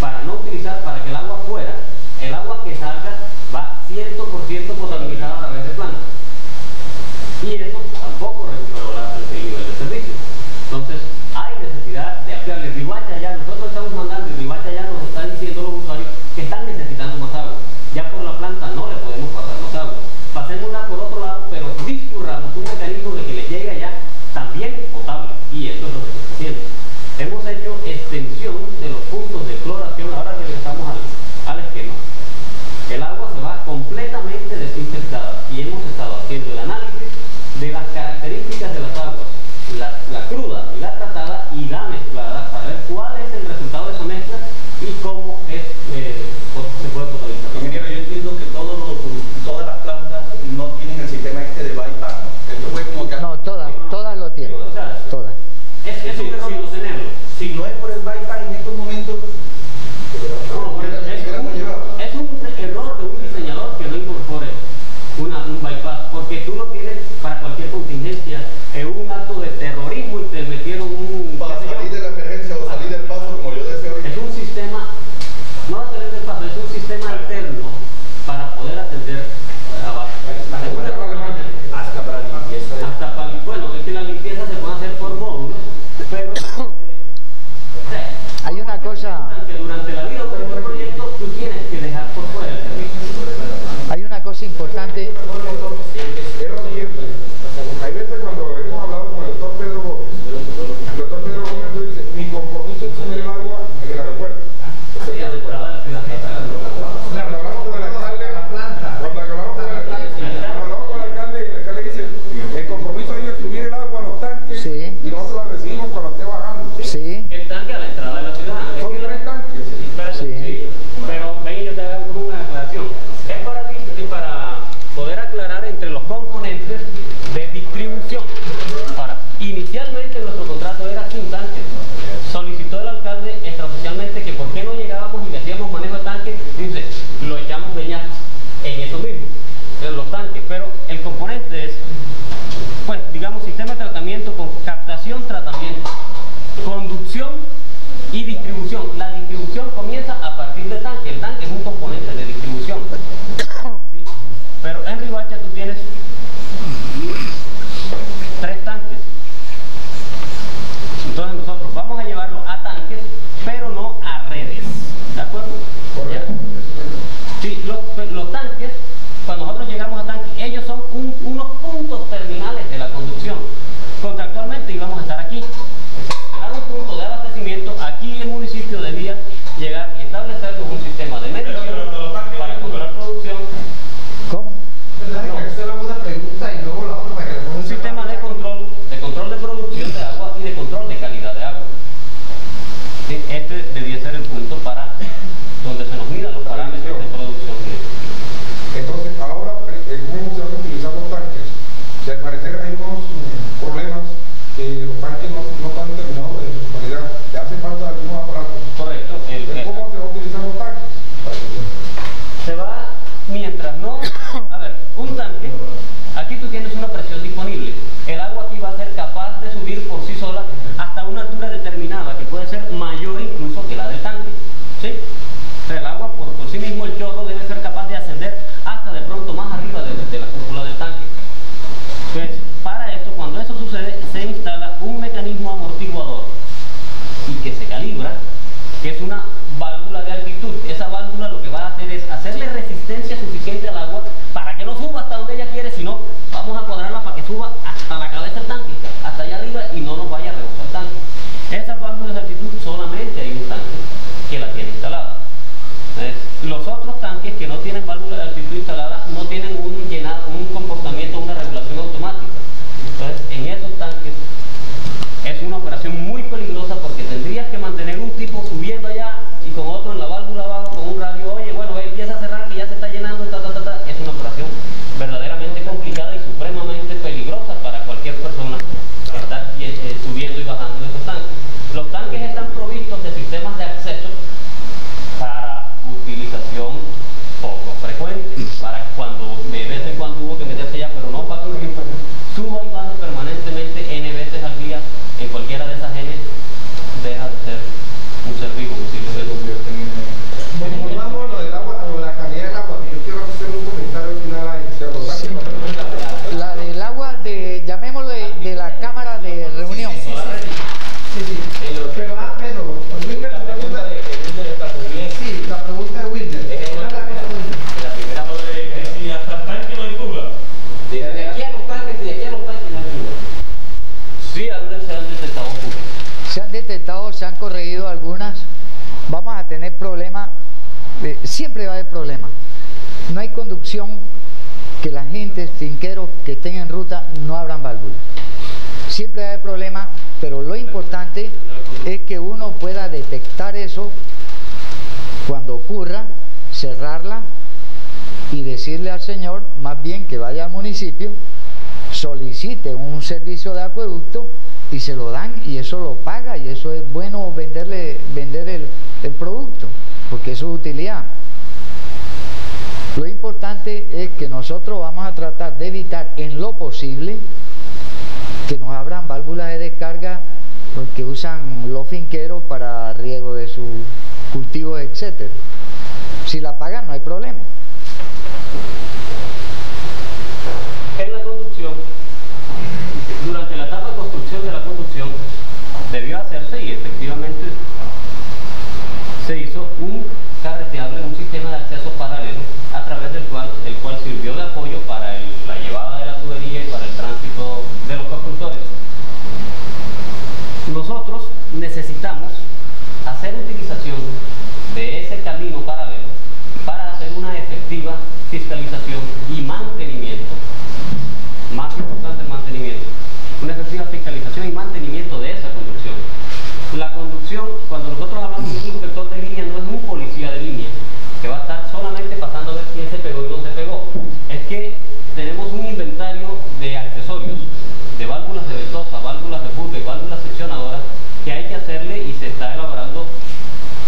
para no utilizar, para que el agua fuera, el agua que salga va 100% potabilizada a través de planta. Y eso tampoco recuperó el nivel de servicio. Entonces, hay necesidad de ampliarle. Riohacha ya, nosotros estamos mandando y Riohacha ya nos está diciendo los usuarios que están necesitando más agua. Ya por la planta no le podemos pasar más agua. Pasémosla por otro lado, pero discurramos un mecanismo de que le llegue allá también potable. Y esto es lo que se está haciendo. Hemos hecho extensión de los puntos de cloración. Ahora regresamos al esquema. El agua se va completamente desinfectada y hemos estado haciendo el análisis de las características de las aguas, la cruda y la tratada y la mezclada, para ver cuál es el resultado de esa mezcla y cómo se puede potabilizar. Ingeniero, yo entiendo que todas las plantas no tienen el sistema de bypass, ¿no? Esto fue como que... No, todas lo tienen. O sea, Todas. es un error no tenerlo. Si no es por el bypass en estos momentos... Es un error de un diseñador que no incorpore un bypass, porque tú lo tienes para cualquier contingencia, hubo un acto de terrorismo y te metieron para salir de la emergencia o salir del paso, como yo decía ahorita. es un sistema, no de salir del paso, es un sistema alterno para poder atender Hasta para limpieza. bueno, es que la limpieza se puede hacer por módulos, pero Hay una cosa... que durante la vida de un proyecto tú tienes que dejar por fuera el servicio. Hay una cosa importante. Es lo siguiente, hay veces cuando hemos hablado con el doctor Pedro Gómez, dice, mi compromiso es subir el agua en el aeropuerto. Sí, asegurada la ciudad. Cuando hablamos con el alcalde, y el alcalde dice, el compromiso ahí es subir el agua a los tanques Sí. y nosotros la recibimos cuando esté bajando. Sí. El tanque a la entrada de la ciudad. Son 3 tanques. Sí. Pero ven, yo te hago una aclaración. Es para poder aclarar entre los componentes de distribución. Ahora, inicialmente nuestro contrato era sin tanque. Solicitó el alcalde extraoficialmente que por qué no llegábamos y le hacíamos manejo de tanque. Dice, lo echamos leña en eso mismo, en los tanques. Pero el componente es, pues, digamos, sistema de tratamiento con captación, tratamiento, conducción y distribución. La distribución comienza a partir del tanque. El tanque es un componente de distribución. ¿Sí? Pero en Riohacha tú tienes 3 tanques. Entonces nosotros vamos a llevarlo a tanques, pero no a redes. ¿De acuerdo? ¿Ya? Sí, los tanques, cuando nosotros llegamos a tanques, ellos son unos puntos terminales de la conducción. Contractualmente íbamos a estar aquí. Seleccionar un punto de abastecimiento, aquí el municipio debía llegar y establecernos un sistema de medición para controlar producción. ¿Cómo? Usted le hago una pregunta y luego la otra para que le ponga Un sistema de control de producción de agua y de control de calidad de agua. Sí, este debía ser el punto para donde se nos midan los parámetros de producción. Entonces, ahora, ¿cómo se van a utilizar los tanques? Si al parecer hay unos problemas que los tanques no están terminados en su totalidad, le hace falta algunos aparatos. Correcto. ¿Cómo se van a utilizar los tanques? Se va, mientras no... A ver, un tanque, aquí tú tienes una presión disponible. El agua aquí va a ser capaz de subir por sí sola hasta una altura determinada, que puede ser mayor incluso que la del tanque. ¿Sí? O sea, el agua por sí mismo, el chorro debe ser capaz de ascender hasta de pronto más arriba de la cúpula del tanque. Entonces, para esto, cuando eso sucede, se instala un mecanismo amortiguador y que se calibra, que es una válvula de altitud. Esa válvula lo que va a hacer es hacerle resistencia suficiente al agua para que no suba hasta donde ella quiere, sino vamos a cuadrarla para que suba hasta la cabeza del tanque, hasta allá arriba, y no nos vaya a rebosar el tanque. Esas válvulas válvulas de altitud solamente hay un tanque que la tiene instalada. Los otros tanques que no tienen válvula de altitud instalada no tienen un comportamiento, una regulación automática. Entonces, en esos tanques es una operación muy peligrosa porque tendrías que mantener un tipo subiendo allá y con otro en la válvula abajo con un radio. Oye, bueno, empieza a cerrar que ya se está llenando, Es una operación verdaderamente complicada y supremamente peligrosa para cualquier persona estar subiendo y bajando de esos tanques. Los tanques están provistos de sistemas de acceso para utilización poco frecuente, para cuando de vez en cuando hubo que meterse allá, pero no para que suba y baje permanentemente n veces al día en cualquiera de esas n, deja de ser un ser vivo, se convierte en Volvamos a lo del agua, a lo de la calidad del agua, que yo quiero hacer un comentario final ahí. La del agua, llamémoslo de la cámara de reunión. Sí. Pero, Wilmer, la pregunta de Wilder. Sí, la pregunta de Wilder. La primera Si hasta el tanque no hay fuga. de aquí a los tanques no hay fuga. Sí, se han detectado fugas. Se han detectado, se han corregido algunas. Vamos a tener problemas, siempre va a haber problemas. No hay conducción que la gente, finqueros que estén en ruta, no abran válvulas. Siempre va a haber problemas, pero lo importante es que uno pueda detectar eso cuando ocurra, cerrarla y decirle al señor, más bien que vaya al municipio, solicite un servicio de acueducto y se lo dan y eso lo paga, y eso es bueno vender el producto, porque eso es utilidad. Lo importante es que nosotros vamos a tratar de evitar en lo posible que nos abran válvulas de descarga que usan los finqueros para riego de sus cultivos, etc. Si la pagan no hay problema. En la conducción, durante la etapa de construcción de la conducción, debió hacerse y efectivamente se hizo un carreteable, un sistema de acceso paralelo a través del cual sirvió de apoyo para la llevada de la tubería y para el tránsito de los constructores. Nosotros necesitamos hacer utilización de ese camino paralelo para hacer una efectiva fiscalización y mantenimiento, más importante el mantenimiento, una efectiva fiscalización y mantenimiento de esa conducción. La conducción, cuando nosotros hablamos de un inspector de línea, no es un policía de línea que va a estar solamente pasando a ver quién se pegó y no se pegó. Es que tenemos un inventario de accesorios, de válvulas de ventosa, válvulas de fuga y válvulas seccionadoras que hay que hacerle, y se está elaborando,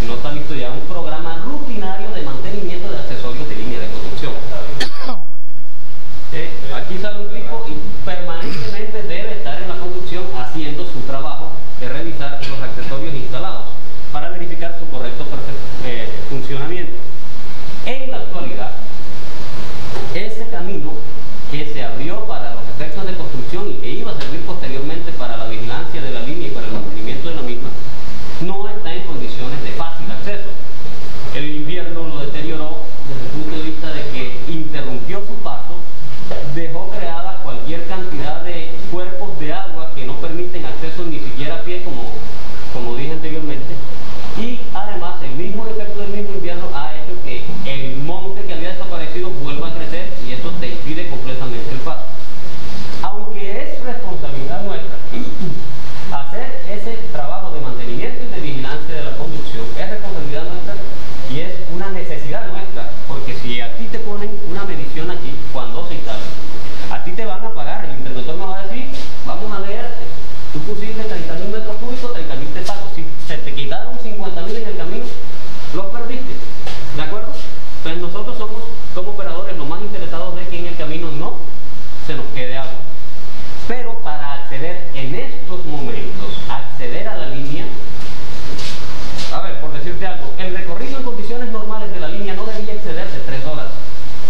no está listo ya, un programa rutinario de mantenimiento de accesorios de línea de conducción. Aquí sale un tipo y permanentemente debe estar en la conducción haciendo su trabajo de revisar los accesorios instalados para verificar su correcto funcionamiento. En la actualidad, ese camino que se abrió para los efectos de construcción y que iba a servir posteriormente para la vigilancia de la línea y para el mantenimiento de la misma, no está en condiciones de fácil acceso. El invierno lo deterioró desde el punto de vista de que interrumpió su paso, dejó creada cualquier cantidad de cuerpos de agua que no permiten acceso ni siquiera a pie, como dije anteriormente, y además el mismo efecto del mismo invierno ha hecho que el monte que había desaparecido vuelva a crecer, y eso te impide completamente el paso. Aunque es responsabilidad nuestra hacer ese trabajo de mantenimiento y de vigilancia de la conducción, es responsabilidad nuestra y es una necesidad nuestra, porque si a ti te ponen una medición aquí cuando se instala, a ti te van a pagar, el interventor me va a decir, vamos a leerte, tú pusiste 30.000 metros cúbicos, 30.000 te pago. Si se te quitaron 50.000 en el camino, los perdiste, ¿de acuerdo? Entonces nosotros somos, como operadores, los más interesados de que en el camino no se nos quede agua. Pero para acceder en estos momentos, acceder a la línea, a ver, por decirte algo, el recorrido en condiciones normales de la línea no debía exceder de 3 horas.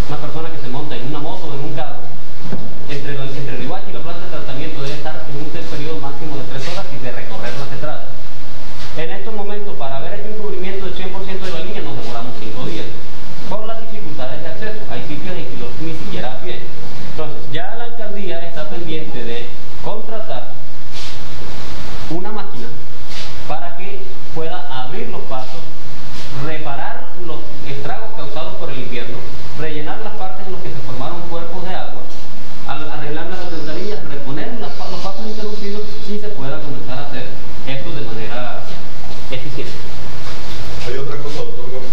Una persona que se monta en una moto o en un carro, entre la eficiente. Hay otra cosa, doctor Gómez,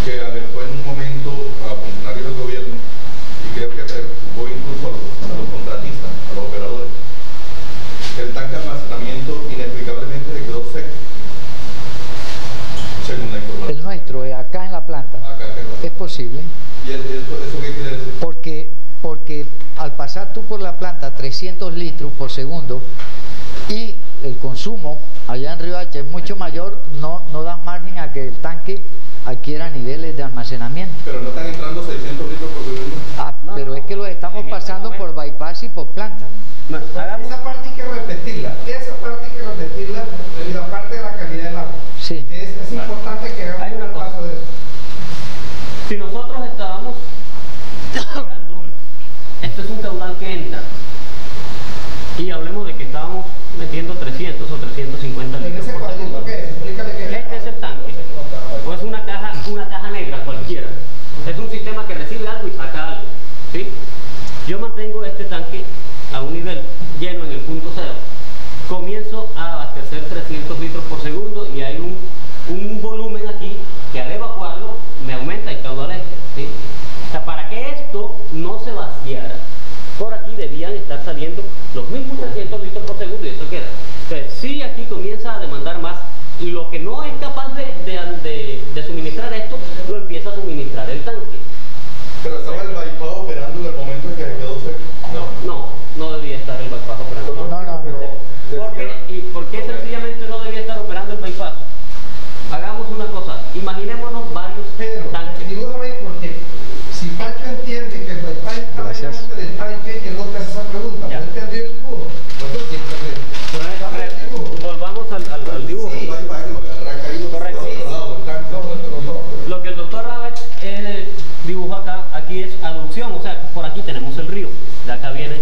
que alertó en un momento a funcionarios del gobierno y creo que preocupó incluso a los contratistas, a los operadores. El tanque de almacenamiento inexplicablemente le quedó seco, según la información. El nuestro, acá en la planta. Acá en la planta. Es posible. ¿Y eso qué quiere decir? Porque al pasar tú por la planta 300 litros por segundo y el consumo allá en Riohacha es mucho mayor, no da margen a que el tanque adquiera niveles de almacenamiento. Pero no están entrando 600 litros por segundo. Pero es que lo estamos pasando por bypass y por planta. Esa parte hay que repetirla. Esa parte hay que repetirla y la parte de la calidad del agua. Sí. Es importante que hagamos un paso de eso. Si nosotros estábamos esto es un caudal que entra y hablemos de que estábamos metiendo 300 o 350 En litros ese por cuadrito, segundo. ¿qué es? Explícale qué es. Este es el tanque, o es una caja negra cualquiera. Es un sistema que recibe algo y saca algo, ¿sí? Yo mantengo este tanque a un nivel lleno en el punto cero. Comienzo a abastecer 300 litros por segundo y hay un volumen aquí que al evacuarlo me aumenta el caudal este, ¿sí? O sea, para que esto no se vaciara, por aquí debían estar saliendo los mismos 300 litros por segundo y eso queda. Entonces, si aquí comienza a demandar más, lo que no es capaz de suministrar esto, lo empieza a suministrar el tanque. Pero estaba el bypass operando en el momento en que se quedó seco. No debía estar el bypass operando. ¿Por qué sencillamente no debía estar operando el bypass? Hagamos una cosa, imaginémonos varios tanques. Dibújame porque si Pancho entiende que el bypass está delante del tanque, él no te hace esa pregunta. ¿No entendió el dibujo? Volvamos al dibujo. Sí. Correcto. Lo que el doctor Ravet dibujó acá, aquí es aducción, o sea, por aquí tenemos el río, de acá viene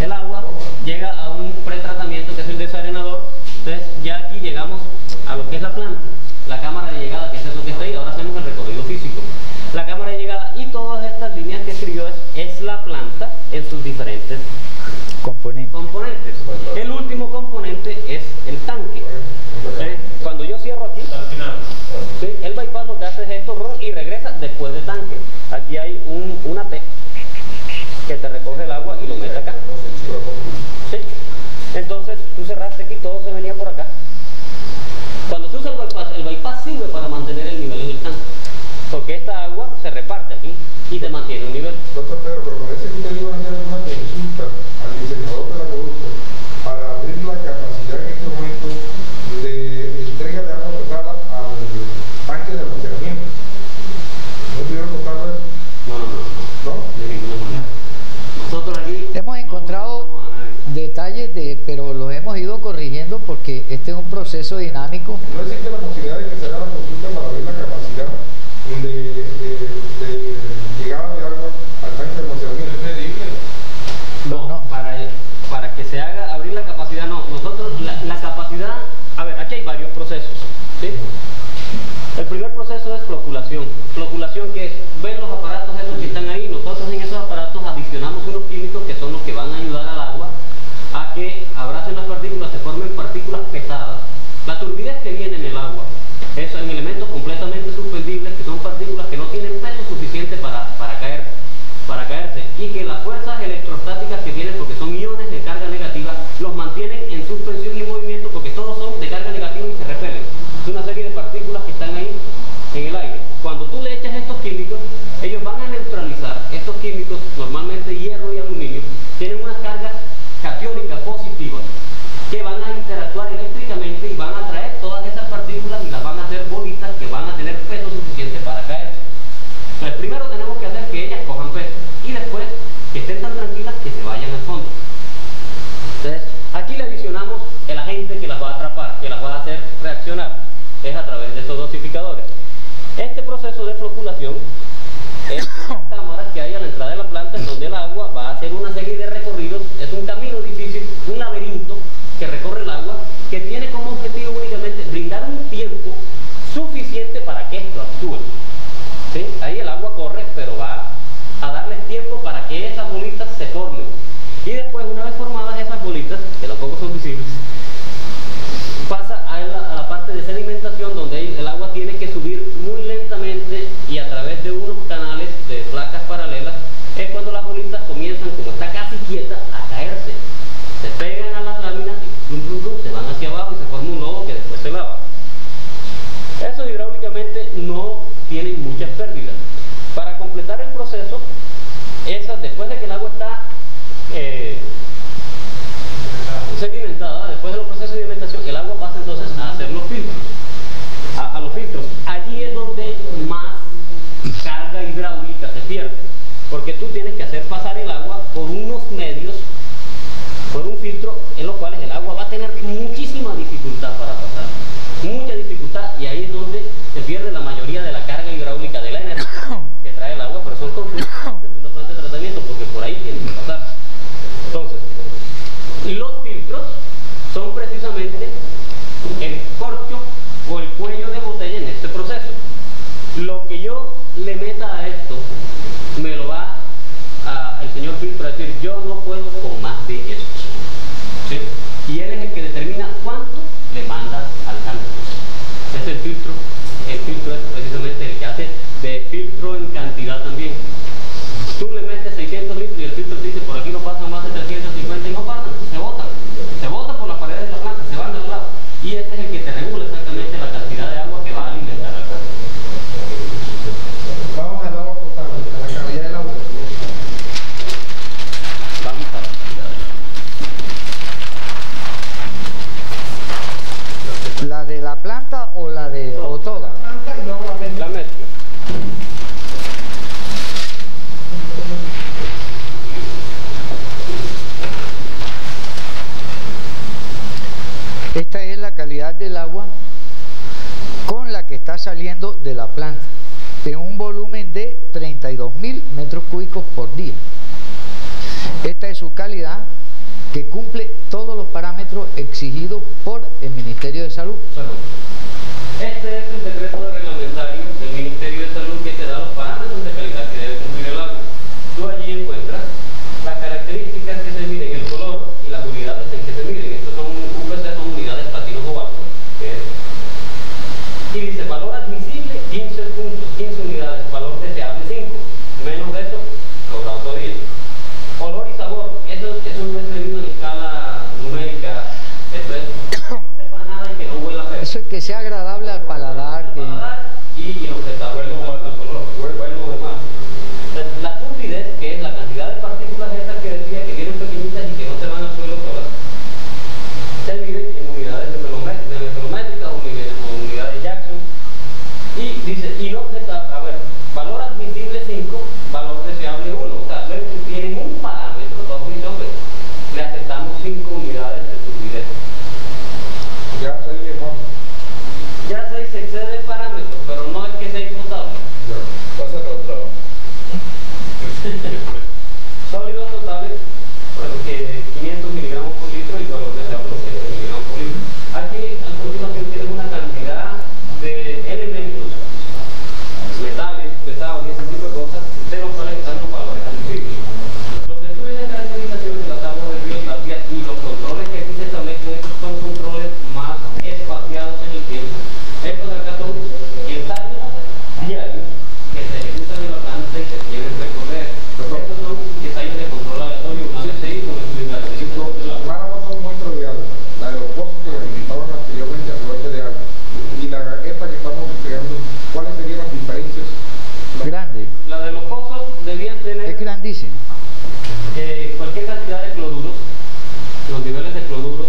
el agua, llega a un pretratamiento que es el desarenador, entonces ya aquí llegamos a lo que es la planta, la cámara de llegada, que es eso que está ahí, ahora hacemos el recorrido físico. La cámara de llegada y todas estas líneas que escribió es la planta en sus diferentes componentes. El último componente es el tanque. Cuando yo cierro aquí, ¿sí? El bypass lo que hace es esto y regresa después del tanque. Aquí hay una T que te recoge el agua y lo mete acá. ¿Sí? Entonces tú cerraste aquí, todo se venía por acá. Cuando se usa el bypass sirve para mantener el nivel en el tanque, porque esta agua se reparte aquí y te mantiene un nivel. Doctor Pedro, pero parece que ustedes iban a hacer una consulta al diseñador del acueducto para abrir la capacidad en este momento de entrega de agua tratada al tanque de almacenamiento. ¿No pudieron contarlo eso? No, de ninguna manera. Nosotros aquí hemos encontrado detalles pero los hemos ido corrigiendo porque este es un proceso dinámico. ¿No existe la posibilidad de que se haga la consulta para abrir la capacidad de llegada de agua al tanque de almacenamiento? ¿Es medible? No, para que se haga abrir la capacidad, no. Nosotros, la capacidad, a ver, aquí hay varios procesos, ¿sí? El primer proceso es floculación. Floculación, que es, ven los aparatos esos que están ahí, nosotros en esos aparatos adicionamos unos químicos que son los que van a ayudar al agua a que abracen las partículas, se formen partículas pesadas. La turbidez que viene en el agua, eso en elementos completamente suspendibles, que son partículas que no tienen peso suficiente para caerse, y que las fuerzas electrostáticas que tienen, porque son iones de carga negativa, los mantienen en suspensión y en movimiento, porque todos son de carga negativa y se repelen. Es una serie de partículas que están ahí en el aire. Cuando tú le echas estos químicos, ellos van a neutralizar. Estos químicos, normalmente hierro y aluminio, tienen unas cargas catiónicas positivas que van a interactuar eléctricamente y van a atraer todas esas partículas y las van a hacer bolitas que van a tener peso suficiente para caerse. Entonces, primero tenemos que hacer que ellas cojan peso y después que estén tan tranquilas que se vayan al fondo. Entonces, aquí le adicionamos el agente que las va a atrapar, que las va a hacer reaccionar. Es a través de estos dosificadores. Este proceso de floculación es una cámara que hay a la entrada de la planta en donde el agua va a hacer una serie de recorridos. Es un camino difícil, un laberinto que recorre el agua, que tiene como objetivo únicamente brindar un tiempo suficiente para que esto actúe. ¿Sí? Ahí el agua corre, pero va a darles tiempo para que esas bolitas se formen. Y después, una vez formadas esas bolitas, que tampoco son visibles, pasa a después de que el agua está sedimentada, después de los procesos de sedimentación, el agua pasa entonces a hacer los filtros, a los filtros. Allí es donde más carga hidráulica se pierde, porque tú tienes que hacer pasar el agua por unos medios, por un filtro en los cuales el agua va a tener muchísima dificultad para pasar, mucha dificultad, y ahí es donde se pierde la mayoría de la carga hidráulica de la energía que trae el agua, pero son consumos de una planta de tratamiento, porque por ahí tiene que pasar. Entonces, los filtros son precisamente el corcho o el cuello de botella en este proceso. Lo que yo le meta a esto, me lo va el señor filtro a decir, yo no puedo con más de eso, ¿sí? Y él es el que determina cuánto le manda al tanque. Es el filtro es precisamente el que hace de filtro en cantidad también. Tú le metes 600 litros y el filtro te dice, por aquí no pasan más de 350 y no pasan, se botan por las paredes de la planta, se van al lado. Y ese es el que te regula exactamente la cantidad de agua que va a alimentar al tanque. Vamos al agua potable, a la calidad del agua. Vamos a la calidad del agua. ¿La de la planta o la de o toda? La planta y luego la mezcla. La mezcla. Esta es la calidad del agua con la que está saliendo de la planta, en un volumen de 32.000 metros cúbicos por día. Esta es su calidad, que cumple todos los parámetros exigidos por el Ministerio de Salud. Este es el decreto reglamentario del Ministerio de Salud que te da los parámetros de calidad que debe cumplir el agua. Tú allí encuentras las características que se miden, el color y las unidades en que se miden. Estos son UPC, son unidades platinos ovatos, y dice valor admisible 15 puntos, 15 unidades, valor deseable 5, menos de eso, cobrado todavía. Olor y sabor, eso no es medido en escala numérica, eso es que no sepa nada y que no huela feo. Eso es que sea agradable al paladar. Y inobjetable al color, bueno o mal. La turbidez, que es la cantidad de partículas estas que decía que vienen pequeñitas y que no se van al suelo solas, se miden en unidades de metrométricas o unidades de Jackson. Y dice, valor admisible 5, valor deseable 1. O sea, tienen un parámetro, todos dicen, hombre, le aceptamos 5 unidades de turbidez. Ya 6 es más. Ya 6 se excede el parámetro, pero no es que sea imputable. Pasa el trabajo. Sólidos totales, bueno, que 500 miligramos por litro y valor deseable 200 miligramos por litro. Aquí, a continuación, tienes una cantidad de elementos, metales, pesados y ese tipo de cosas, de los cuales están los valores admisibles. Los estudios de caracterización de las aguas del río Tapia y los controles que aquí se establecen, estos son controles más espaciados en el tiempo. Estos de acá son ensayos diarios que se ejecutan en la planta y se tienen que recorrer. Estos son ensayos de control aleatorio, una vez se hizo un estudio de caracterización de la agua. Para pasar un muestro de agua, la de los pozos que alimentaban anteriormente a fuente de agua y esta que estamos creando, ¿cuáles serían las diferencias? Grande, La de los pozos debían tener es grandísimo. cualquier cantidad de cloruros. Los niveles de cloruros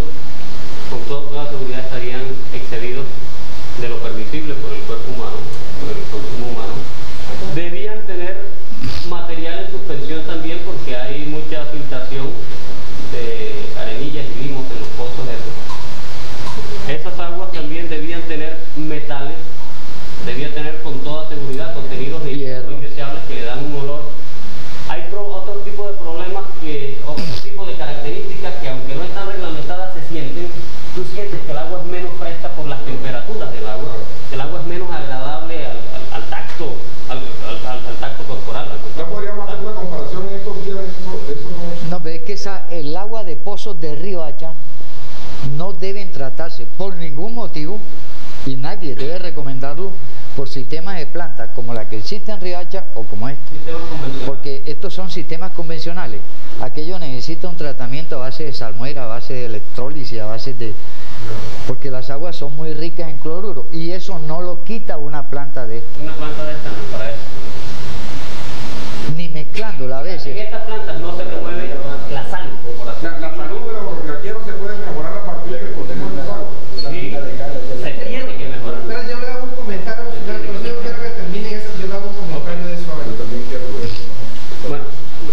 con toda seguridad estarían excedidos de lo permisible por el cuerpo humano, por el consumo humano. Debían tener material en suspensión también, porque hay mucha filtración de arenillas y limos en los pozos esos. Esas aguas también debían tener metales, debían tener con toda seguridad contenidos de Hierro. indeseables que le dan un olor. Hay otro tipo de problemas, otro tipo de características que, aunque no están reglamentadas, se sienten. Tú sientes que el agua es menos fresca por las temperaturas del agua. El agua es menos agradable al tacto, al tacto corporal. ¿Ya podríamos hacer una comparación en estos días? Eso no... No, pero es que el agua de pozos de Río Hacha no deben tratarse por ningún motivo, y nadie debe recomendarlo, por sistemas de plantas como la que existe en Río Hacha o como este. Sistemas convencionales. Porque estos son sistemas convencionales. Aquello necesita un tratamiento a base de salmuera, a base de electrólisis, a base de... Porque las aguas son muy ricas en cloruro y eso no lo quita una planta de esta. Una planta de esta no es para eso. Ni mezclándola a En veces. estas plantas no se remueve la sal, por así La salud de los riacheros se puede mejorar a partir del consumo de agua. Sí, se tiene que mejorar. Pero yo le hago un comentario, señor, pero yo quiero que terminen eso, yo le hago un comentario de eso a ver. Yo también quiero ver eso, ¿no? Bueno,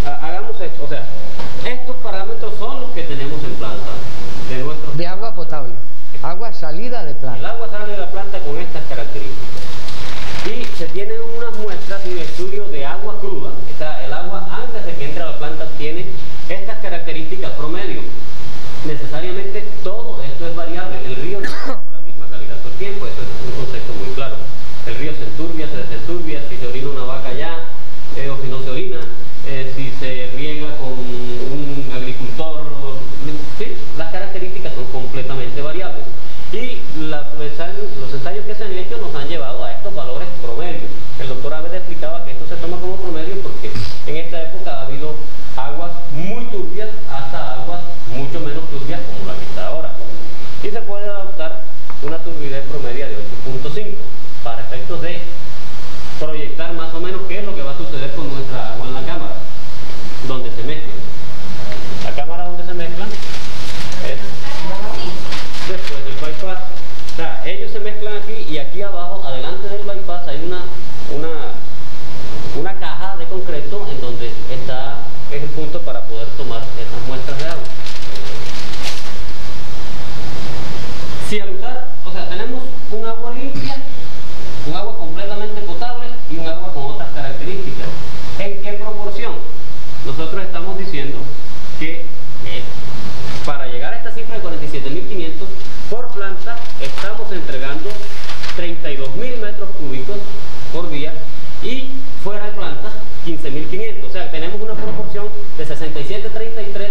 hagamos esto, o sea, estos parámetros son los que tenemos en planta de nuestros. De agua potable. Agua salida de El planta. agua sale de la planta con estas características. Y se tienen unas muestras y un estudio de agua cruda. El agua antes de que entre a la planta tiene estas características promedio. Necesariamente todo esto es variable. El río no tiene la misma calidad todo el tiempo, eso es un concepto muy claro. El río se enturbia, se desenturbia, si se orina una vaca ya, o si no se orina, si se riega con un agricultor, ¿sí? Las características son completamente variables. Y los ensayos que se han hecho nos han llevado a estos valores promedios. El doctor Abed explicaba que esto se toma como promedio porque en esta época ha habido aguas muy turbias hasta aguas mucho menos turbias como la que está ahora. Y se puede adoptar una turbidez promedia de 8.5 para efectos de proyectar más o menos qué es lo que va a suceder con nuestra agua en la cámara, donde se mezclan. La cámara donde se mezclan es después del bypass. O sea, ellos se mezclan aquí y aquí abajo, adelante del bypass, hay una caja de concreto en donde es el punto para poder tomar esas muestras de agua. Si al usar, o sea, tenemos un agua limpia, un agua completamente potable y un agua con otras características. ¿En qué proporción? Nosotros estamos diciendo que para llegar a esta cifra de 47.500 por planta, estamos entregando 32.000 metros cúbicos por día y fuera de planta 15.500. O sea, tenemos una proporción de 67-33,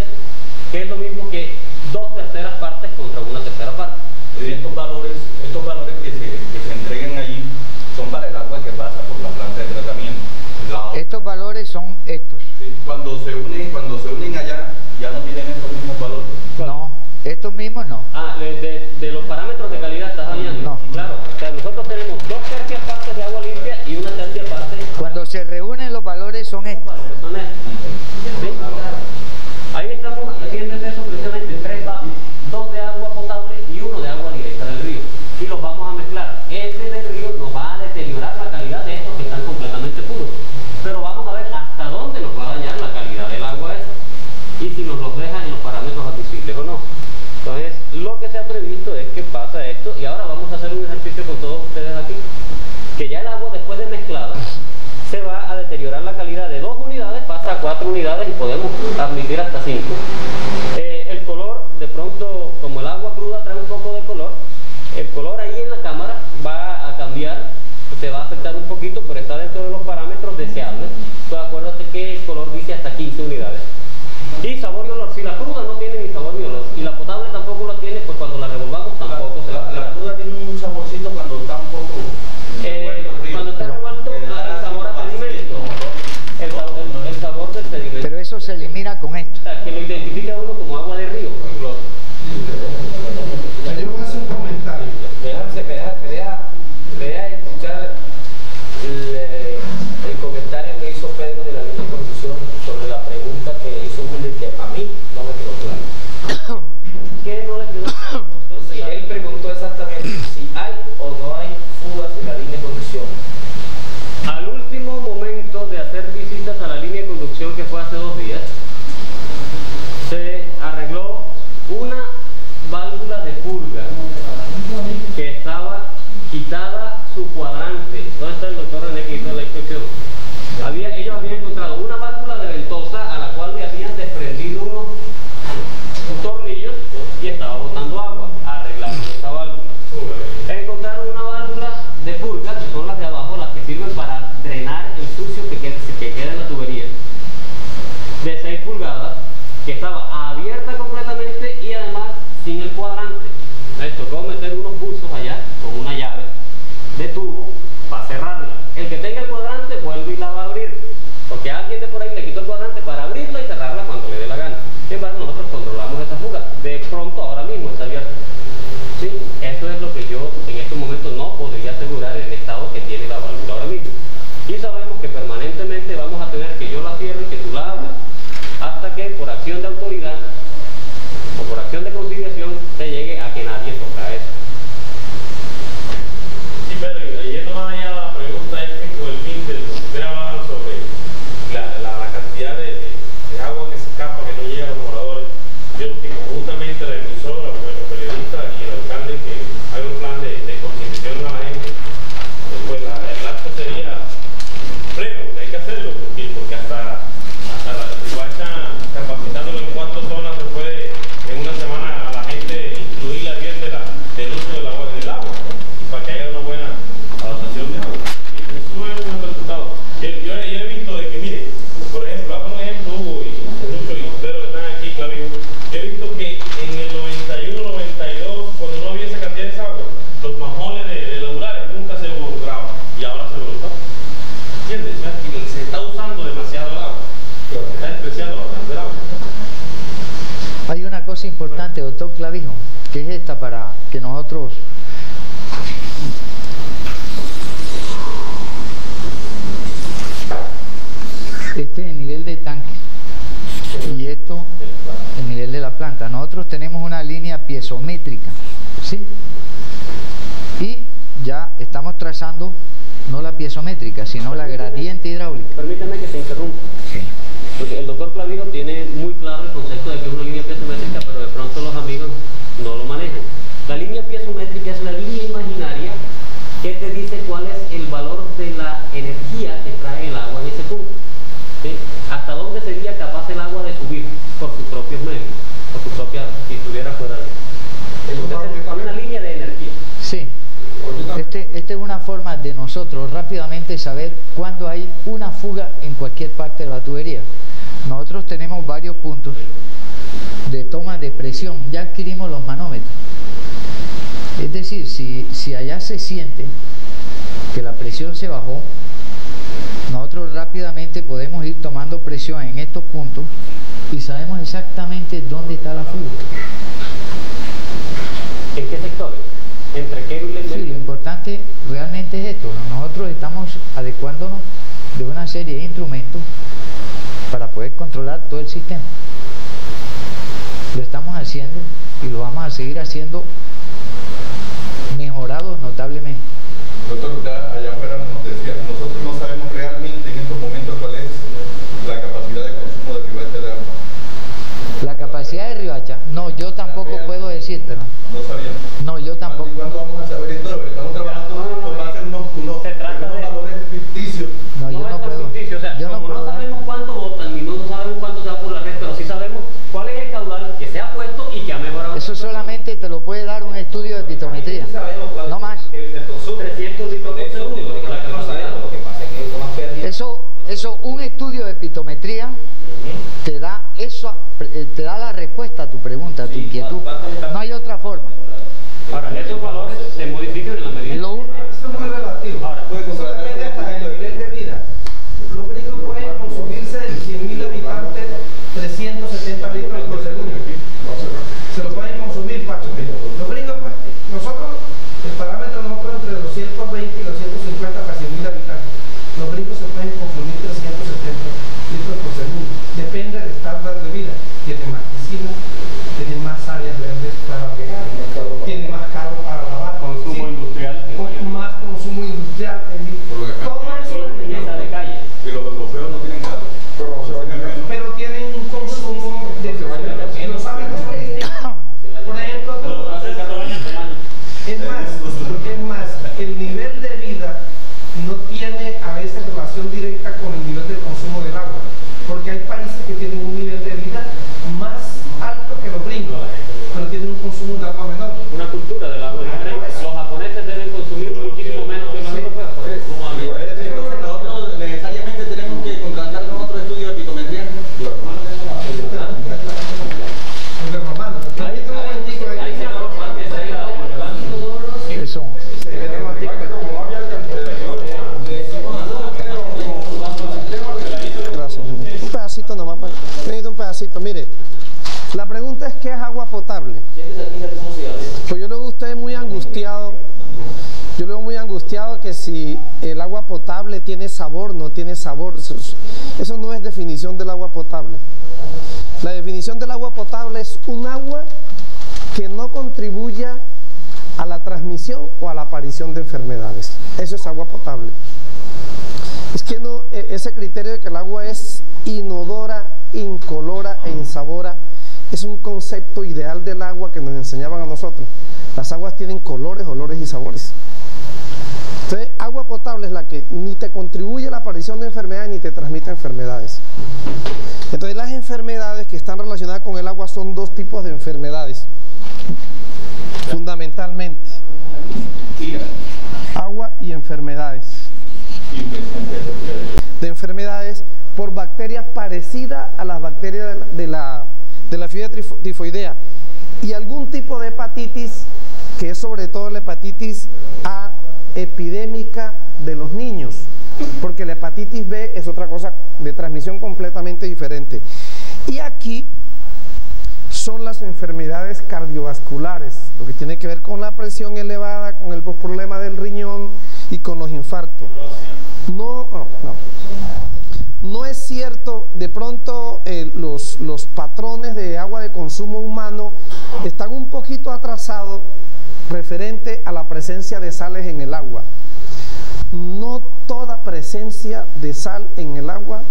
que es lo mismo que 2/3 partes contra 1/3 parte. Estos valores que se entreguen allí son para el agua que pasa por la planta de tratamiento. Estos valores son estos. Sí, cuando se unen allá, ya no tienen estos mismos valores. No, estos mismos no. De los parámetros de calidad estás hablando. No. Claro, o sea, nosotros tenemos 2/3 partes de agua limpia y 1/3 parte. Cuando se reúnen los valores son estos. Son estos. ¿Sí? Ahí estamos haciendo eso precisamente, 3 vasos, 2 de agua potable y 1 de agua directa del río. Y los vamos a mezclar. Ese del río nos va a deteriorar la calidad de estos que están completamente puros. Pero vamos a ver hasta dónde nos va a dañar la calidad del agua esa. Y si nos los deja en los parámetros admisibles o no. Entonces, lo que se ha previsto es que pasa esto, y ahora vamos a hacer un ejercicio con todos ustedes aquí, que ya el agua después de mezclada se va a deteriorar la calidad de 2 unidades, pasa a 4 unidades y podemos admitir hasta 5. El color, de pronto, como el agua cruda trae un poco de color, el color ahí en la cámara va a cambiar, se va a afectar un poquito, pero está dentro de los parámetros deseables. Entonces acuérdate que el color dice hasta 15 unidades. Y sabor y olor, si la cruda no tiene ni sabor ni olor, y la potable tampoco la tiene, pues cuando la revolvamos tampoco se va a La cruda tiene un saborcito cuando está un poco cuando está revuelto, el sabor a sedimento, el sabor del sedimento. Pero eso se elimina con esto. O sea, que lo identifica uno como agua de río. Yo voy a hacer un comentario. Me deja escuchar el comentario que hizo Pedro de la línea de conducción sobre la pregunta que hizo Willy, que a mí no me quedó claro. ¿Qué no le quedó? Entonces, él preguntó exactamente si hay o no hay fugas en la línea de conducción. Al último momento de hacer visitas a la línea de conducción, que fue hace 2 días, se arregló una válvula de purga que estaba quitada su cuadrante. ¿Dónde está el doctor René que hizo la inspección? Ellos habían encontrado una válvula de ventosa a la cual le habían desprendido unos tornillos y estaba botando agua. Arreglaron esa válvula. Encontraron una válvula de purga, que son las de abajo, las que sirven para drenar el sucio que queda en la tubería, de 6 pulgadas, que estaba abierta completamente y además sin el cuadrante. Les tocó meter unos pulsos allá con una llave de tubo para cerrarla. El que tenga el cuadrante vuelve y la va a abrir, porque alguien de por ahí le quitó el cuadrante para abrirla y cerrarla cuando le dé la gana. Sin embargo, nosotros controlamos esa fuga. De pronto, ahora mismo está abierta. ¿Sí? Eso es lo que yo en este momento no podría asegurar en el estado que tiene la válvula ahora mismo. Y sabemos que permanentemente vamos a tener que yo la cierre se llegue a que nadie toca eso. Sí, pero yendo más allá, la pregunta es que con el fin de lo que ustedes hablaban sobre la cantidad de agua que se escapa, que no llega a los moradores, yo que conjuntamente la emisora, los periodistas y el alcalde, que hay un plan de concienciación a la gente, pues el acto sería pleno, que hay que hacerlo, porque hasta la Riohacha, capacitándolo en 4 zonas, se puede en una semana a la gente incluirla bien del uso del agua, y para que haya una buena adaptación de agua. Y eso es un buen resultado. Yo he visto de que, mire, por ejemplo, hago un ejemplo, Hugo y muchos y ustedes que están aquí, Clavijo, yo he visto que en el 91, 92, cuando no había esa cantidad de agua, los majones de laborales nunca se involucraban y ahora se involucran. ¿Entiendes? O sea, que se está usando demasiado el agua, se está despreciando bastante el agua. Hay una cosa importante, doctor Clavijo, que es esta para que nosotros este es el nivel de tanque y esto el nivel de la planta. Nosotros tenemos una línea piezométrica, ¿sí? Y ya estamos trazando no la piezométrica, sino la gradiente hidráulica. Permítame que te interrumpa. Porque el doctor Clavijo tiene muy claro el concepto de que es una línea piezométrica, pero de pronto los amigos no lo manejan. La línea piezométrica es la línea imaginaria que te dice cuál es el valor de la energía que trae el agua en ese punto. ¿Sí? Hasta dónde sería capaz el agua de subir por sus propios medios, por su propia, si estuviera fuera de él. Entonces, es una línea de energía. Sí. Esta es una forma de nosotros rápidamente saber cuándo hay una fuga en cualquier parte de la tubería. Nosotros tenemos varios puntos de toma de presión, ya adquirimos los manómetros. Es decir, si allá se siente que la presión se bajó, nosotros rápidamente podemos ir tomando presión en estos puntos y sabemos exactamente dónde está la fuga. ¿En qué sectores? ¿Entre qué y Sí, lo importante realmente es esto. Nosotros estamos adecuándonos de una serie de instrumentos para poder controlar todo el sistema. Lo estamos haciendo y lo vamos a seguir haciendo mejorados notablemente. Doctor, allá afuera nos decía, nosotros no sabemos realmente en estos momentos cuál es la capacidad de consumo de Riohacha de agua. La capacidad de Riohacha, no, yo tampoco puedo decírtelo. No sabíamos. No, yo tampoco. ¿Y cuándo vamos a saber esto? Estamos trabajando con base en unos valores ficticios. No, yo no es tan puedo. ficticio, o sea, Yo no como puedo. no sabemos cuánto votan ni no sabemos cuánto se va por la red, pero sí sabemos cuál es el caudal que se ha puesto y que ha mejorado. Eso solamente te lo puede dar un estudio de pitometría. No más. 300 litros por segundo. Eso, un estudio de pitometría te da eso, te da la respuesta a tu pregunta, a tu inquietud. No hay otra forma. Ahora, esos valores se modifican en la medida. Eso es muy relativo. Ahora, Eso depende hasta del nivel de vida. Los gringos pueden consumirse de 100.000 habitantes 370 litros por segundo. Se lo pueden consumir, Pacho. Los gringos, nosotros, el parámetro nosotros entre 220 y 250 para 100.000 habitantes. Los gringos se pueden consumir 370 litros por segundo. Depende del estándar de vida. Tienen más piscinas, tienen más áreas verdes para regar, tienen más carro para lavar. consumo industrial. Más consumo industrial. Todo eso es Limpieza de calle. Y los europeos no tienen nada. pero tienen un consumo de no saben cómo es. Por ejemplo, es más, el nivel de vida no tiene a veces relación directa con el nivel de consumo del agua, porque hay países que tienen un nivel de vida más alto que los gringos, pero tienen un consumo de agua menor. Una cultura del agua diferente. Los japoneses deben consumir muchísimo menos que los europeos. Por eso. Es decir, nosotros necesariamente tenemos que contratar con otro estudio de pitometría. Porque romano, Ahí se ahorra parte de esa agua. Eso. Gracias. Un pedacito nomás. Necesito un pedacito. Mire, la pregunta es ¿qué es agua potable? Pues yo lo veo a usted muy angustiado. Yo lo veo muy angustiado que si el agua potable tiene sabor, no tiene sabor. Eso no es definición del agua potable. La definición del agua potable es un agua que no contribuya a la transmisión o a la aparición de enfermedades. Eso es agua potable. Es que no, ese criterio de que el agua es inodora, incolora e insabora es un concepto ideal del agua que nos enseñaban a nosotros. Las aguas tienen colores, olores y sabores. Entonces, agua potable es la que ni te contribuye a la aparición de enfermedades ni te transmite enfermedades. Entonces, las enfermedades que están relacionadas con el agua son dos tipos de enfermedades, fundamentalmente. Agua y enfermedades. De enfermedades por bacterias parecidas a las bacterias de la fiebre tifoidea y algún tipo de hepatitis, que es sobre todo la hepatitis A epidémica de los niños, porque la hepatitis B es otra cosa de transmisión completamente diferente. Y aquí son las enfermedades cardiovasculares, lo que tiene que ver con la presión elevada, con el problema del riñón y con los infartos. No es cierto, de pronto los patrones de agua de consumo humano están un poquito atrasados referente a la presencia de sales en el agua. No toda presencia de sal en el agua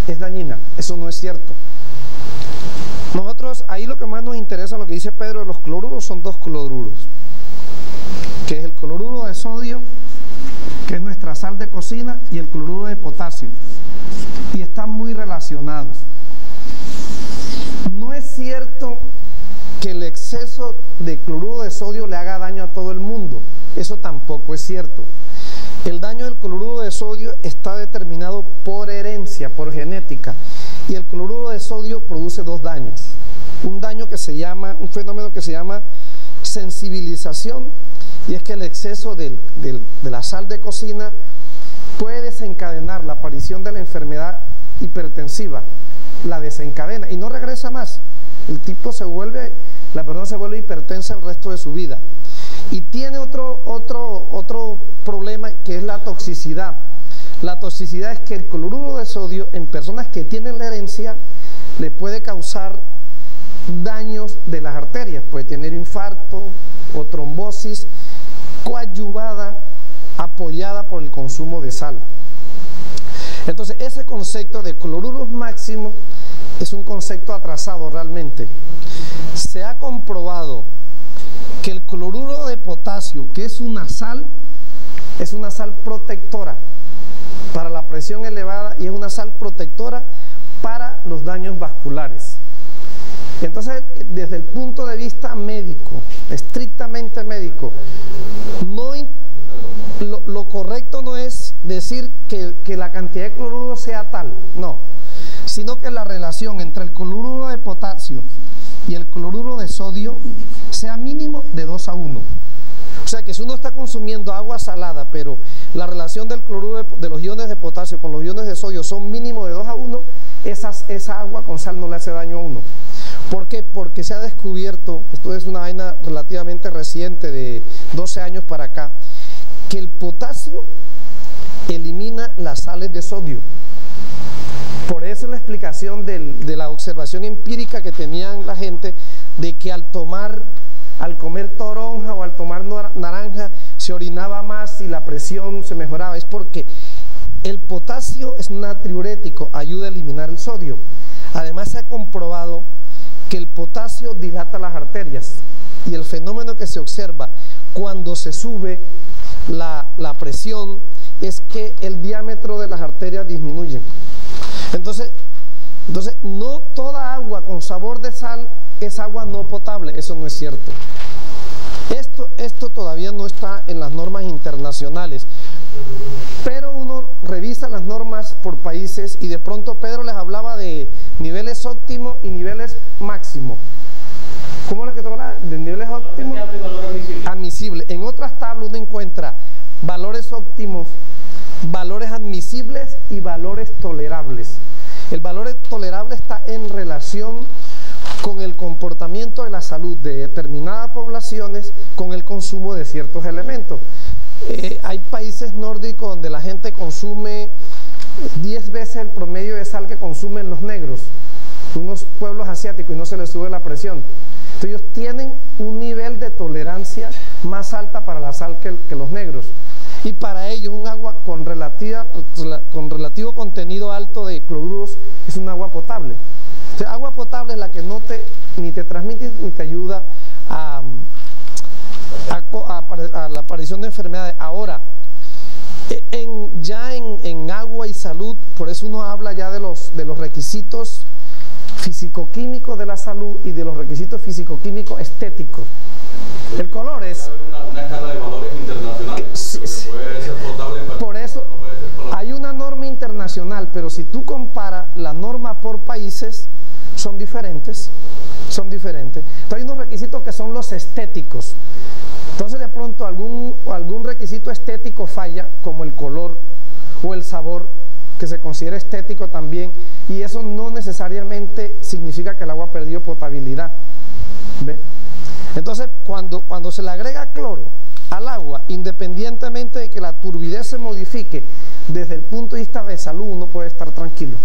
es dañina, eso no es cierto. Nosotros, ahí lo que más nos interesa, lo que dice Pedro de los cloruros, son dos cloruros, que es el cloruro de sodio, que es nuestra sal de cocina, y el cloruro de potasio, y están muy relacionados. No es cierto que el exceso de cloruro de sodio le haga daño a todo el mundo, eso tampoco es cierto. El daño del cloruro de sodio está determinado por herencia, por genética, y el cloruro de sodio produce dos daños. Un daño que se llama, un fenómeno que se llama sensibilización, y es que el exceso de la sal de cocina puede desencadenar la aparición de la enfermedad hipertensiva, la desencadena y no regresa más. El tipo la persona se vuelve hipertensa el resto de su vida. Y tiene otro problema, que es la toxicidad. La toxicidad es que el cloruro de sodio en personas que tienen la herencia le puede causar daños de las arterias, puede tener infarto o trombosis coadyuvada, apoyada por el consumo de sal. Entonces, ese concepto de cloruros máximos es un concepto atrasado realmente. Se ha comprobado que el cloruro de potasio, que es una sal protectora para la presión elevada y es una sal protectora para los daños vasculares. Entonces, desde el punto de vista médico, estrictamente médico, lo correcto no es decir que la cantidad de cloruro sea tal, no, sino que la relación entre el cloruro de potasio y el cloruro de sodio sea mínimo de 2:1. O sea que si uno está consumiendo agua salada, pero la relación del cloruro de los iones de potasio con los iones de sodio son mínimo de 2:1, esa agua con sal no le hace daño a uno. ¿Por qué? Porque se ha descubierto, esto es una vaina relativamente reciente, de 12 años para acá, que el potasio elimina las sales de sodio. Por eso la explicación de la observación empírica que tenían la gente de que al comer toronja o al tomar naranja se orinaba más y la presión se mejoraba, es porque el potasio es natriurético, ayuda a eliminar el sodio. Además se ha comprobado que el potasio dilata las arterias, y el fenómeno que se observa cuando se sube la presión es que el diámetro de las arterias disminuye. Entonces no toda agua con sabor de sal es agua no potable, eso no es cierto. Esto todavía no está en las normas internacionales, pero uno revisa las normas por países y de pronto Pedro les hablaba de niveles óptimos y niveles máximos. ¿Cómo es lo que te habla? De niveles óptimos, admisible. En otras tablas uno encuentra valores óptimos, valores admisibles y valores tolerables. El valor tolerable está en relación con el comportamiento de la salud de determinadas poblaciones con el consumo de ciertos elementos. Hay países nórdicos donde la gente consume 10 veces el promedio de sal que consumen los negros, unos pueblos asiáticos, y no se les sube la presión. Entonces ellos tienen un nivel de tolerancia más alta para la sal que los negros. Y para ellos un agua con relativo contenido alto de cloruros es un agua potable. O sea, agua potable es la que ni te transmite ni te ayuda a la aparición de enfermedades. Ahora, en agua y salud, por eso uno habla ya de los requisitos físico-químicos de la salud y de los requisitos físico-químicos estéticos. El color es... Una escala de valores internacionales. Sí. Puede ser potable para por eso no puede ser para... hay una norma internacional, pero si tú comparas la norma por países, son diferentes. Entonces hay unos requisitos que son los estéticos. Entonces de pronto algún requisito estético falla, como el color o el sabor, que se considera estético también, y eso no necesariamente significa que el agua perdió potabilidad. ¿Ve? Entonces cuando se le agrega cloro al agua, independientemente de que la turbidez se modifique, desde el punto de vista de salud uno puede estar tranquilo.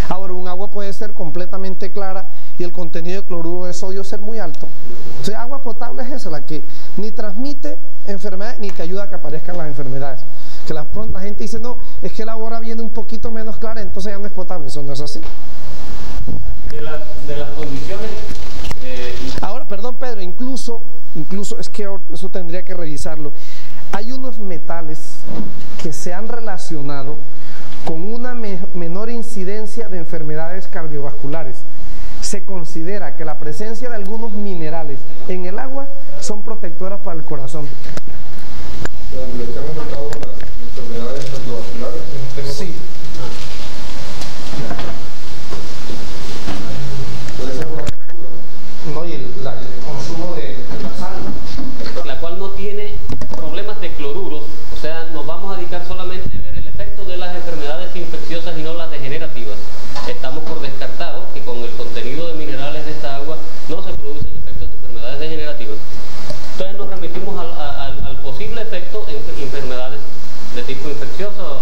Ahora, un agua puede ser completamente clara y el contenido de cloruro de sodio ser muy alto. Entonces, agua potable es esa, la que ni transmite enfermedades ni te ayuda a que aparezcan las enfermedades. Que la gente dice, no, es que el agua ahora viene un poquito menos clara, entonces ya no es potable. Eso no es así. De las condiciones... Ahora, perdón Pedro, incluso es que eso tendría que revisarlo. Hay unos metales que se han relacionado con una menor incidencia de enfermedades cardiovasculares. Se considera que la presencia de algunos minerales en el agua son protectoras para el corazón. Donde se han aumentado las enfermedades cardiovasculares. Sí. Puede ser por la postura. No, y el consumo de la sal. La cual no tiene problemas de cloruros, o sea, nos vamos a dedicar solamente a ver el efecto de las enfermedades infecciosas y no las degenerativas. Estamos por descartado que con el contenido de minerales de esta agua no se producen efectos de enfermedades degenerativas. Entonces nos remitimos al posible efecto en enfermedades de tipo infeccioso,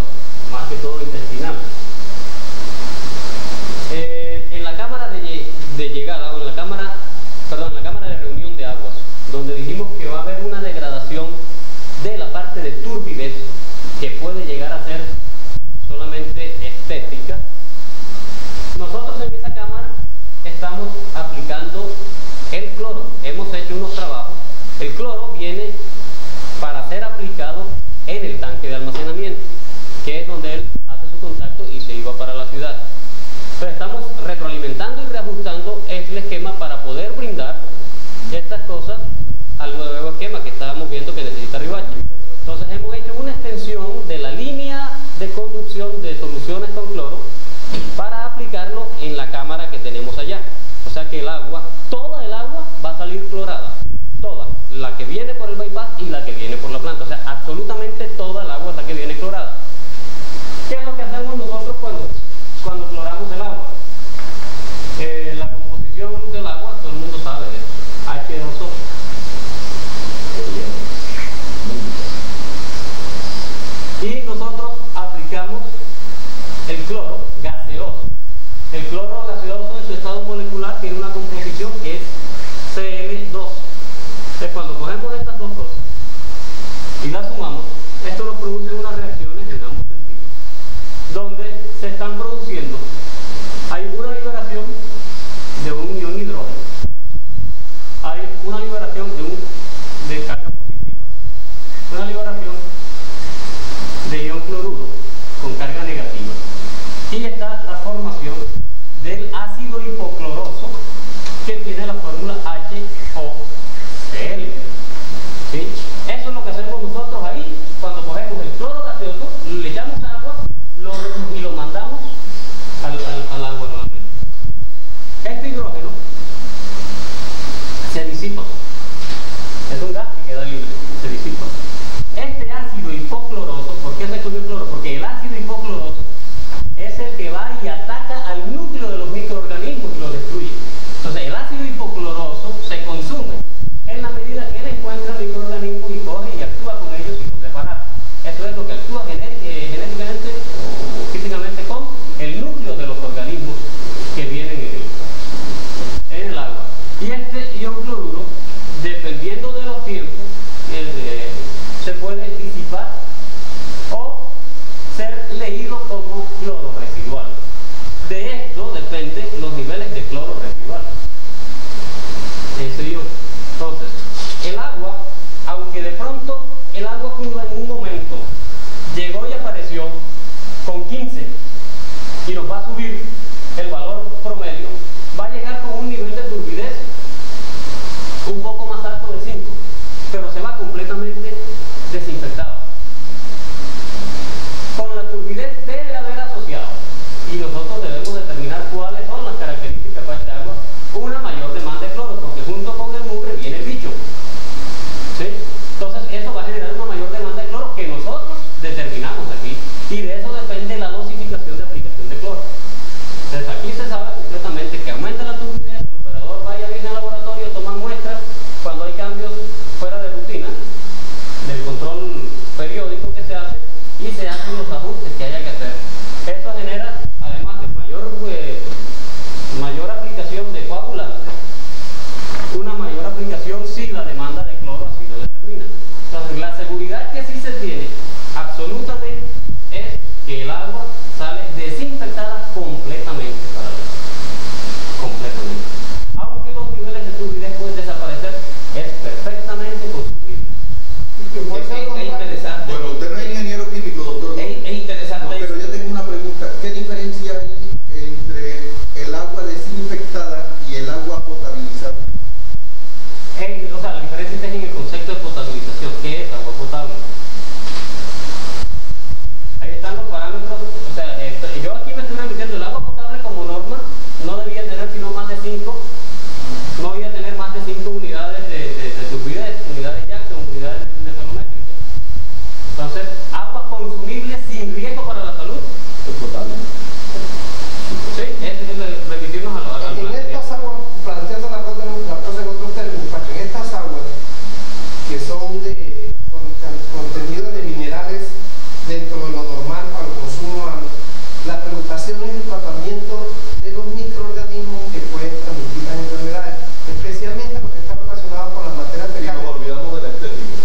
más que todo intestinal. En la cámara de llegada, o en la cámara de reunión de aguas, donde dijimos que va a haber una degradación de la parte de turbidez que puede llegar a ser solamente estética, nosotros en esa cámara estamos aplicando el cloro. Hemos hecho unos trabajos. El cloro viene para ser aplicado en el tanque de almacenamiento, que es donde él hace su contacto y se iba para la ciudad. Entonces estamos retroalimentando y reajustando el esquema para poder brindar estas cosas al nuevo esquema que estábamos viendo que necesita Riohacha. Entonces hemos hecho una extensión de la línea de conducción de soluciones con cloro para aplicarlo en la cámara que tenemos allá. O sea que el agua, toda el agua va a salir clorada, toda, la que viene por el bypass y la que viene por la planta. O sea, absolutamente toda el agua es la que viene clorada. ¿Qué es lo que hacemos nosotros cuando cloramos el agua? La composición del agua, todo el mundo sabe, H2O. Y nosotros aplicamos el cloro gaseoso. El cloro gaseoso en su estado molecular tiene una composición que es Cl2. Entonces cuando cogemos estas dos cosas y las sumamos, esto nos produce unas reacciones en ambos sentidos, donde se están produciendo, hay una liberación de un ion hidrógeno, hay una liberación de carga positiva, una liberación de ion cloruro con carga negativa, y está la formación del ácido hipocloroso que tiene la fórmula HOCl. ¿Sí? Eso es lo que hacemos nosotros ahí cuando cogemos el cloro gaseoso, le echamos agua y lo mandamos al agua nuevamente. Este hidrógeno se disipa, es un gas que queda libre, se disipa. Este ácido hipocloroso, ¿por qué se cogió el cloro? Porque el ácido hipocloroso es el que va y ataca al núcleo de los microorganismos y lo destruye. Entonces el ácido hipocloroso se consume en la medida que él encuentra microorganismos y coge y actúa con ellos y los separa. Esto es lo que actúa genéticamente o físicamente con el núcleo de los organismos que vienen en el agua. Y este ion cloruro cloro residual. De esto dependen los niveles de cloro residual. Entonces, el agua, aunque de pronto el agua cruda en un momento llegó y apareció con 15 y nos va a subir el valor promedio, va a llegar con un nivel de turbidez un poco más alto de 5, pero se va completamente desinfectado. Con la turbidez debe haber asociado, y nosotros debemos determinar cuáles son las características para este agua, una mayor demanda de cloro, porque junto con el mugre viene el bicho. ¿Sí? Entonces eso va a generar una mayor demanda de cloro que nosotros determinamos aquí, y de eso depende la dosificación de aplicación de cloro. Entonces aquí se sabe completamente que aumenta la turbidez, el operador vaya bien al laboratorio, toma muestras cuando hay cambios fuera de rutina, del control periódico que se hace, y se hacen los ajustes que haya que hacer. Eso genera, además de mayor aplicación de coagulantes, una mayor aplicación si la demanda de cloro así lo determina. Entonces la seguridad que sí se tiene absolutamente es que el agua sale desinfectada completamente para el completamente. Aunque los niveles de turbidez pueden desaparecer, es perfectamente consumible. Es interesante. Bueno, usted no es ingeniero químico, doctor. Es interesante. No, pero yo tengo una pregunta. ¿Qué diferencia hay entre el agua desinfectada y el agua potabilizada? O sea, la diferencia está en el concepto de potabilización. ¿Qué es agua potable? Ahí están los parámetros. O sea, yo aquí me estoy remitiendo. El agua potable como norma no debía tener sino más de 5. No debía tener más de 5 unidades de turbidez, unidades Jackson, unidades nefrométricas. Entonces, aguas consumibles sin riesgo para la salud es potable. Sí, es remitirnos a En estas aguas, planteando la cosa en otros términos, Pacho, en estas aguas que son de contenido de minerales dentro de lo normal para el consumo humano, la preocupación es el tratamiento de los microorganismos que pueden transmitir las enfermedades, especialmente lo que está relacionado con las materias Y fecales. nos olvidamos de la estética.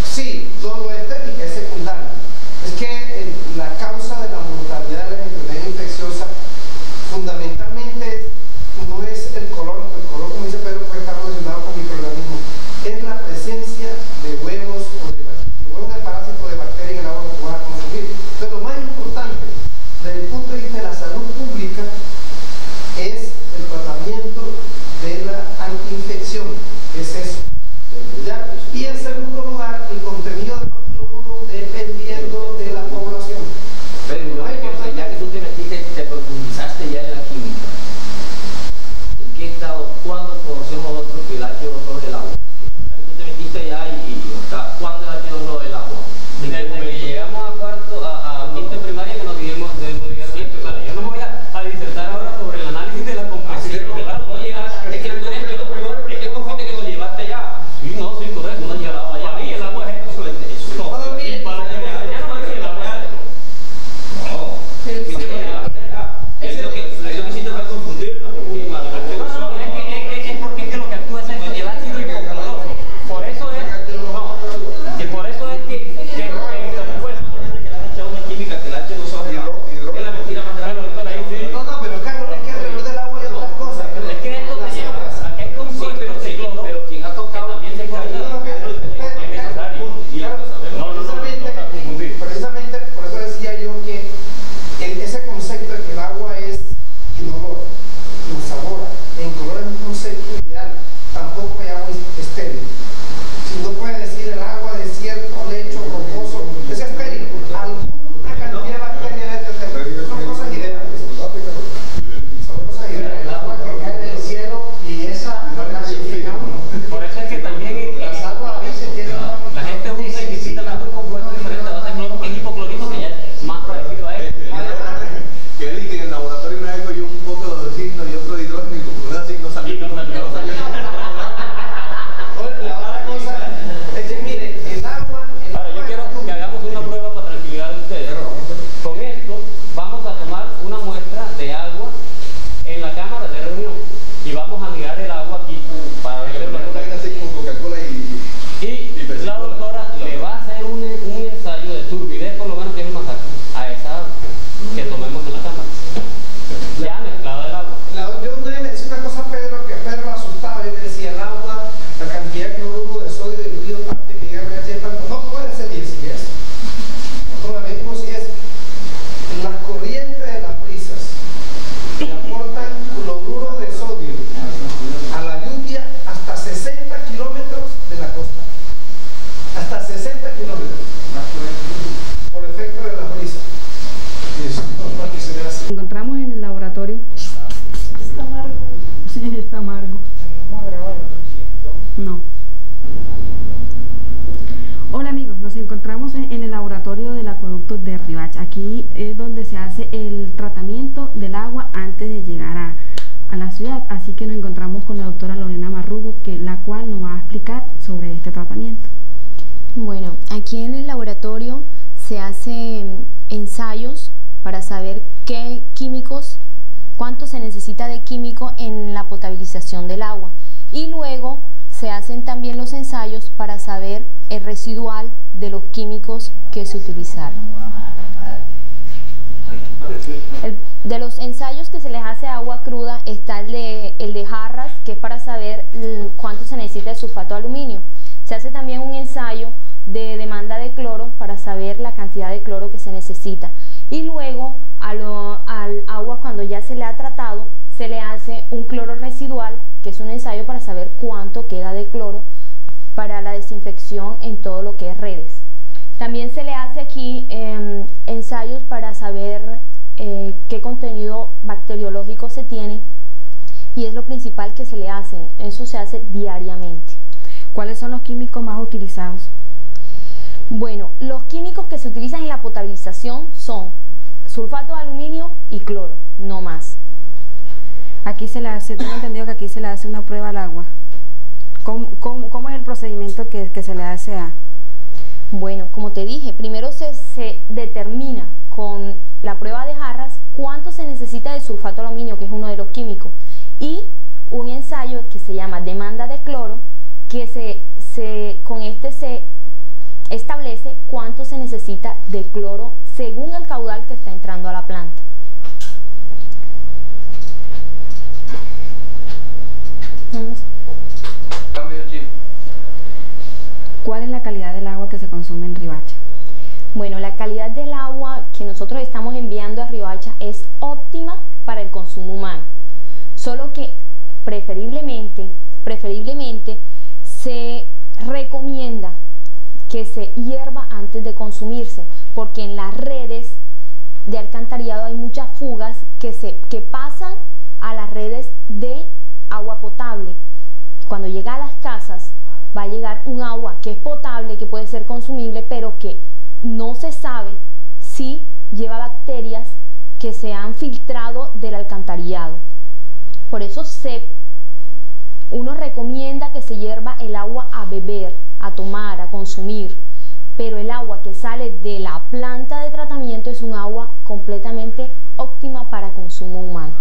Sí, todo lo estético es secundario. Es que la causa de la mortalidad de las enfermedades Encontramos en el laboratorio. Está amargo. Sí, está amargo. Vamos a grabar. No. Hola amigos, nos encontramos en el laboratorio del acueducto de Riohacha. Aquí es donde se hace el tratamiento del agua antes de llegar a la ciudad. Así que nos encontramos con la doctora Lorena Marrugo, la cual nos va a explicar sobre este tratamiento. Bueno, aquí en el laboratorio se hacen ensayos para saber qué químicos, cuánto se necesita de químico en la potabilización del agua. Y luego se hacen también los ensayos para saber el residual de los químicos que se utilizaron. De los ensayos que se les hace a agua cruda está el de jarras, que es para saber cuánto se necesita de sulfato de aluminio. Se hace también un ensayo de demanda de cloro para saber la cantidad de cloro que se necesita. Y luego al agua, cuando ya se le ha tratado, se le hace un cloro residual, que es un ensayo para saber cuánto queda de cloro para la desinfección en todo lo que es redes. También se le hace aquí ensayos para saber qué contenido bacteriológico se tiene, y es lo principal que se le hace. Eso se hace diariamente. ¿Cuáles son los químicos más utilizados? Bueno, los químicos que se utilizan en la potabilización son sulfato de aluminio y cloro, no más. Aquí se le hace, tengo entendido que aquí se le hace una prueba al agua. ¿Cómo es el procedimiento que se le hace a? Bueno, como te dije, primero se determina con la prueba de jarras cuánto se necesita de sulfato de aluminio, que es uno de los químicos, y un ensayo que se llama demanda de cloro, que con este se establece cuánto se necesita de cloro según el caudal que está entrando a la planta. ¿Cuál es la calidad del agua que se consume en Riohacha? Bueno, la calidad del agua que nosotros estamos enviando a Riohacha es óptima para el consumo humano, solo que preferiblemente se recomienda que se hierva antes de consumirse, porque en las redes de alcantarillado hay muchas fugas que pasan a las redes de agua potable. Cuando llega a las casas va a llegar un agua que es potable, que puede ser consumible, pero que no se sabe si lleva bacterias que se han filtrado del alcantarillado. Por eso uno recomienda que se hierva el agua a beber, a tomar, a consumir, pero el agua que sale de la planta de tratamiento es un agua completamente óptima para consumo humano.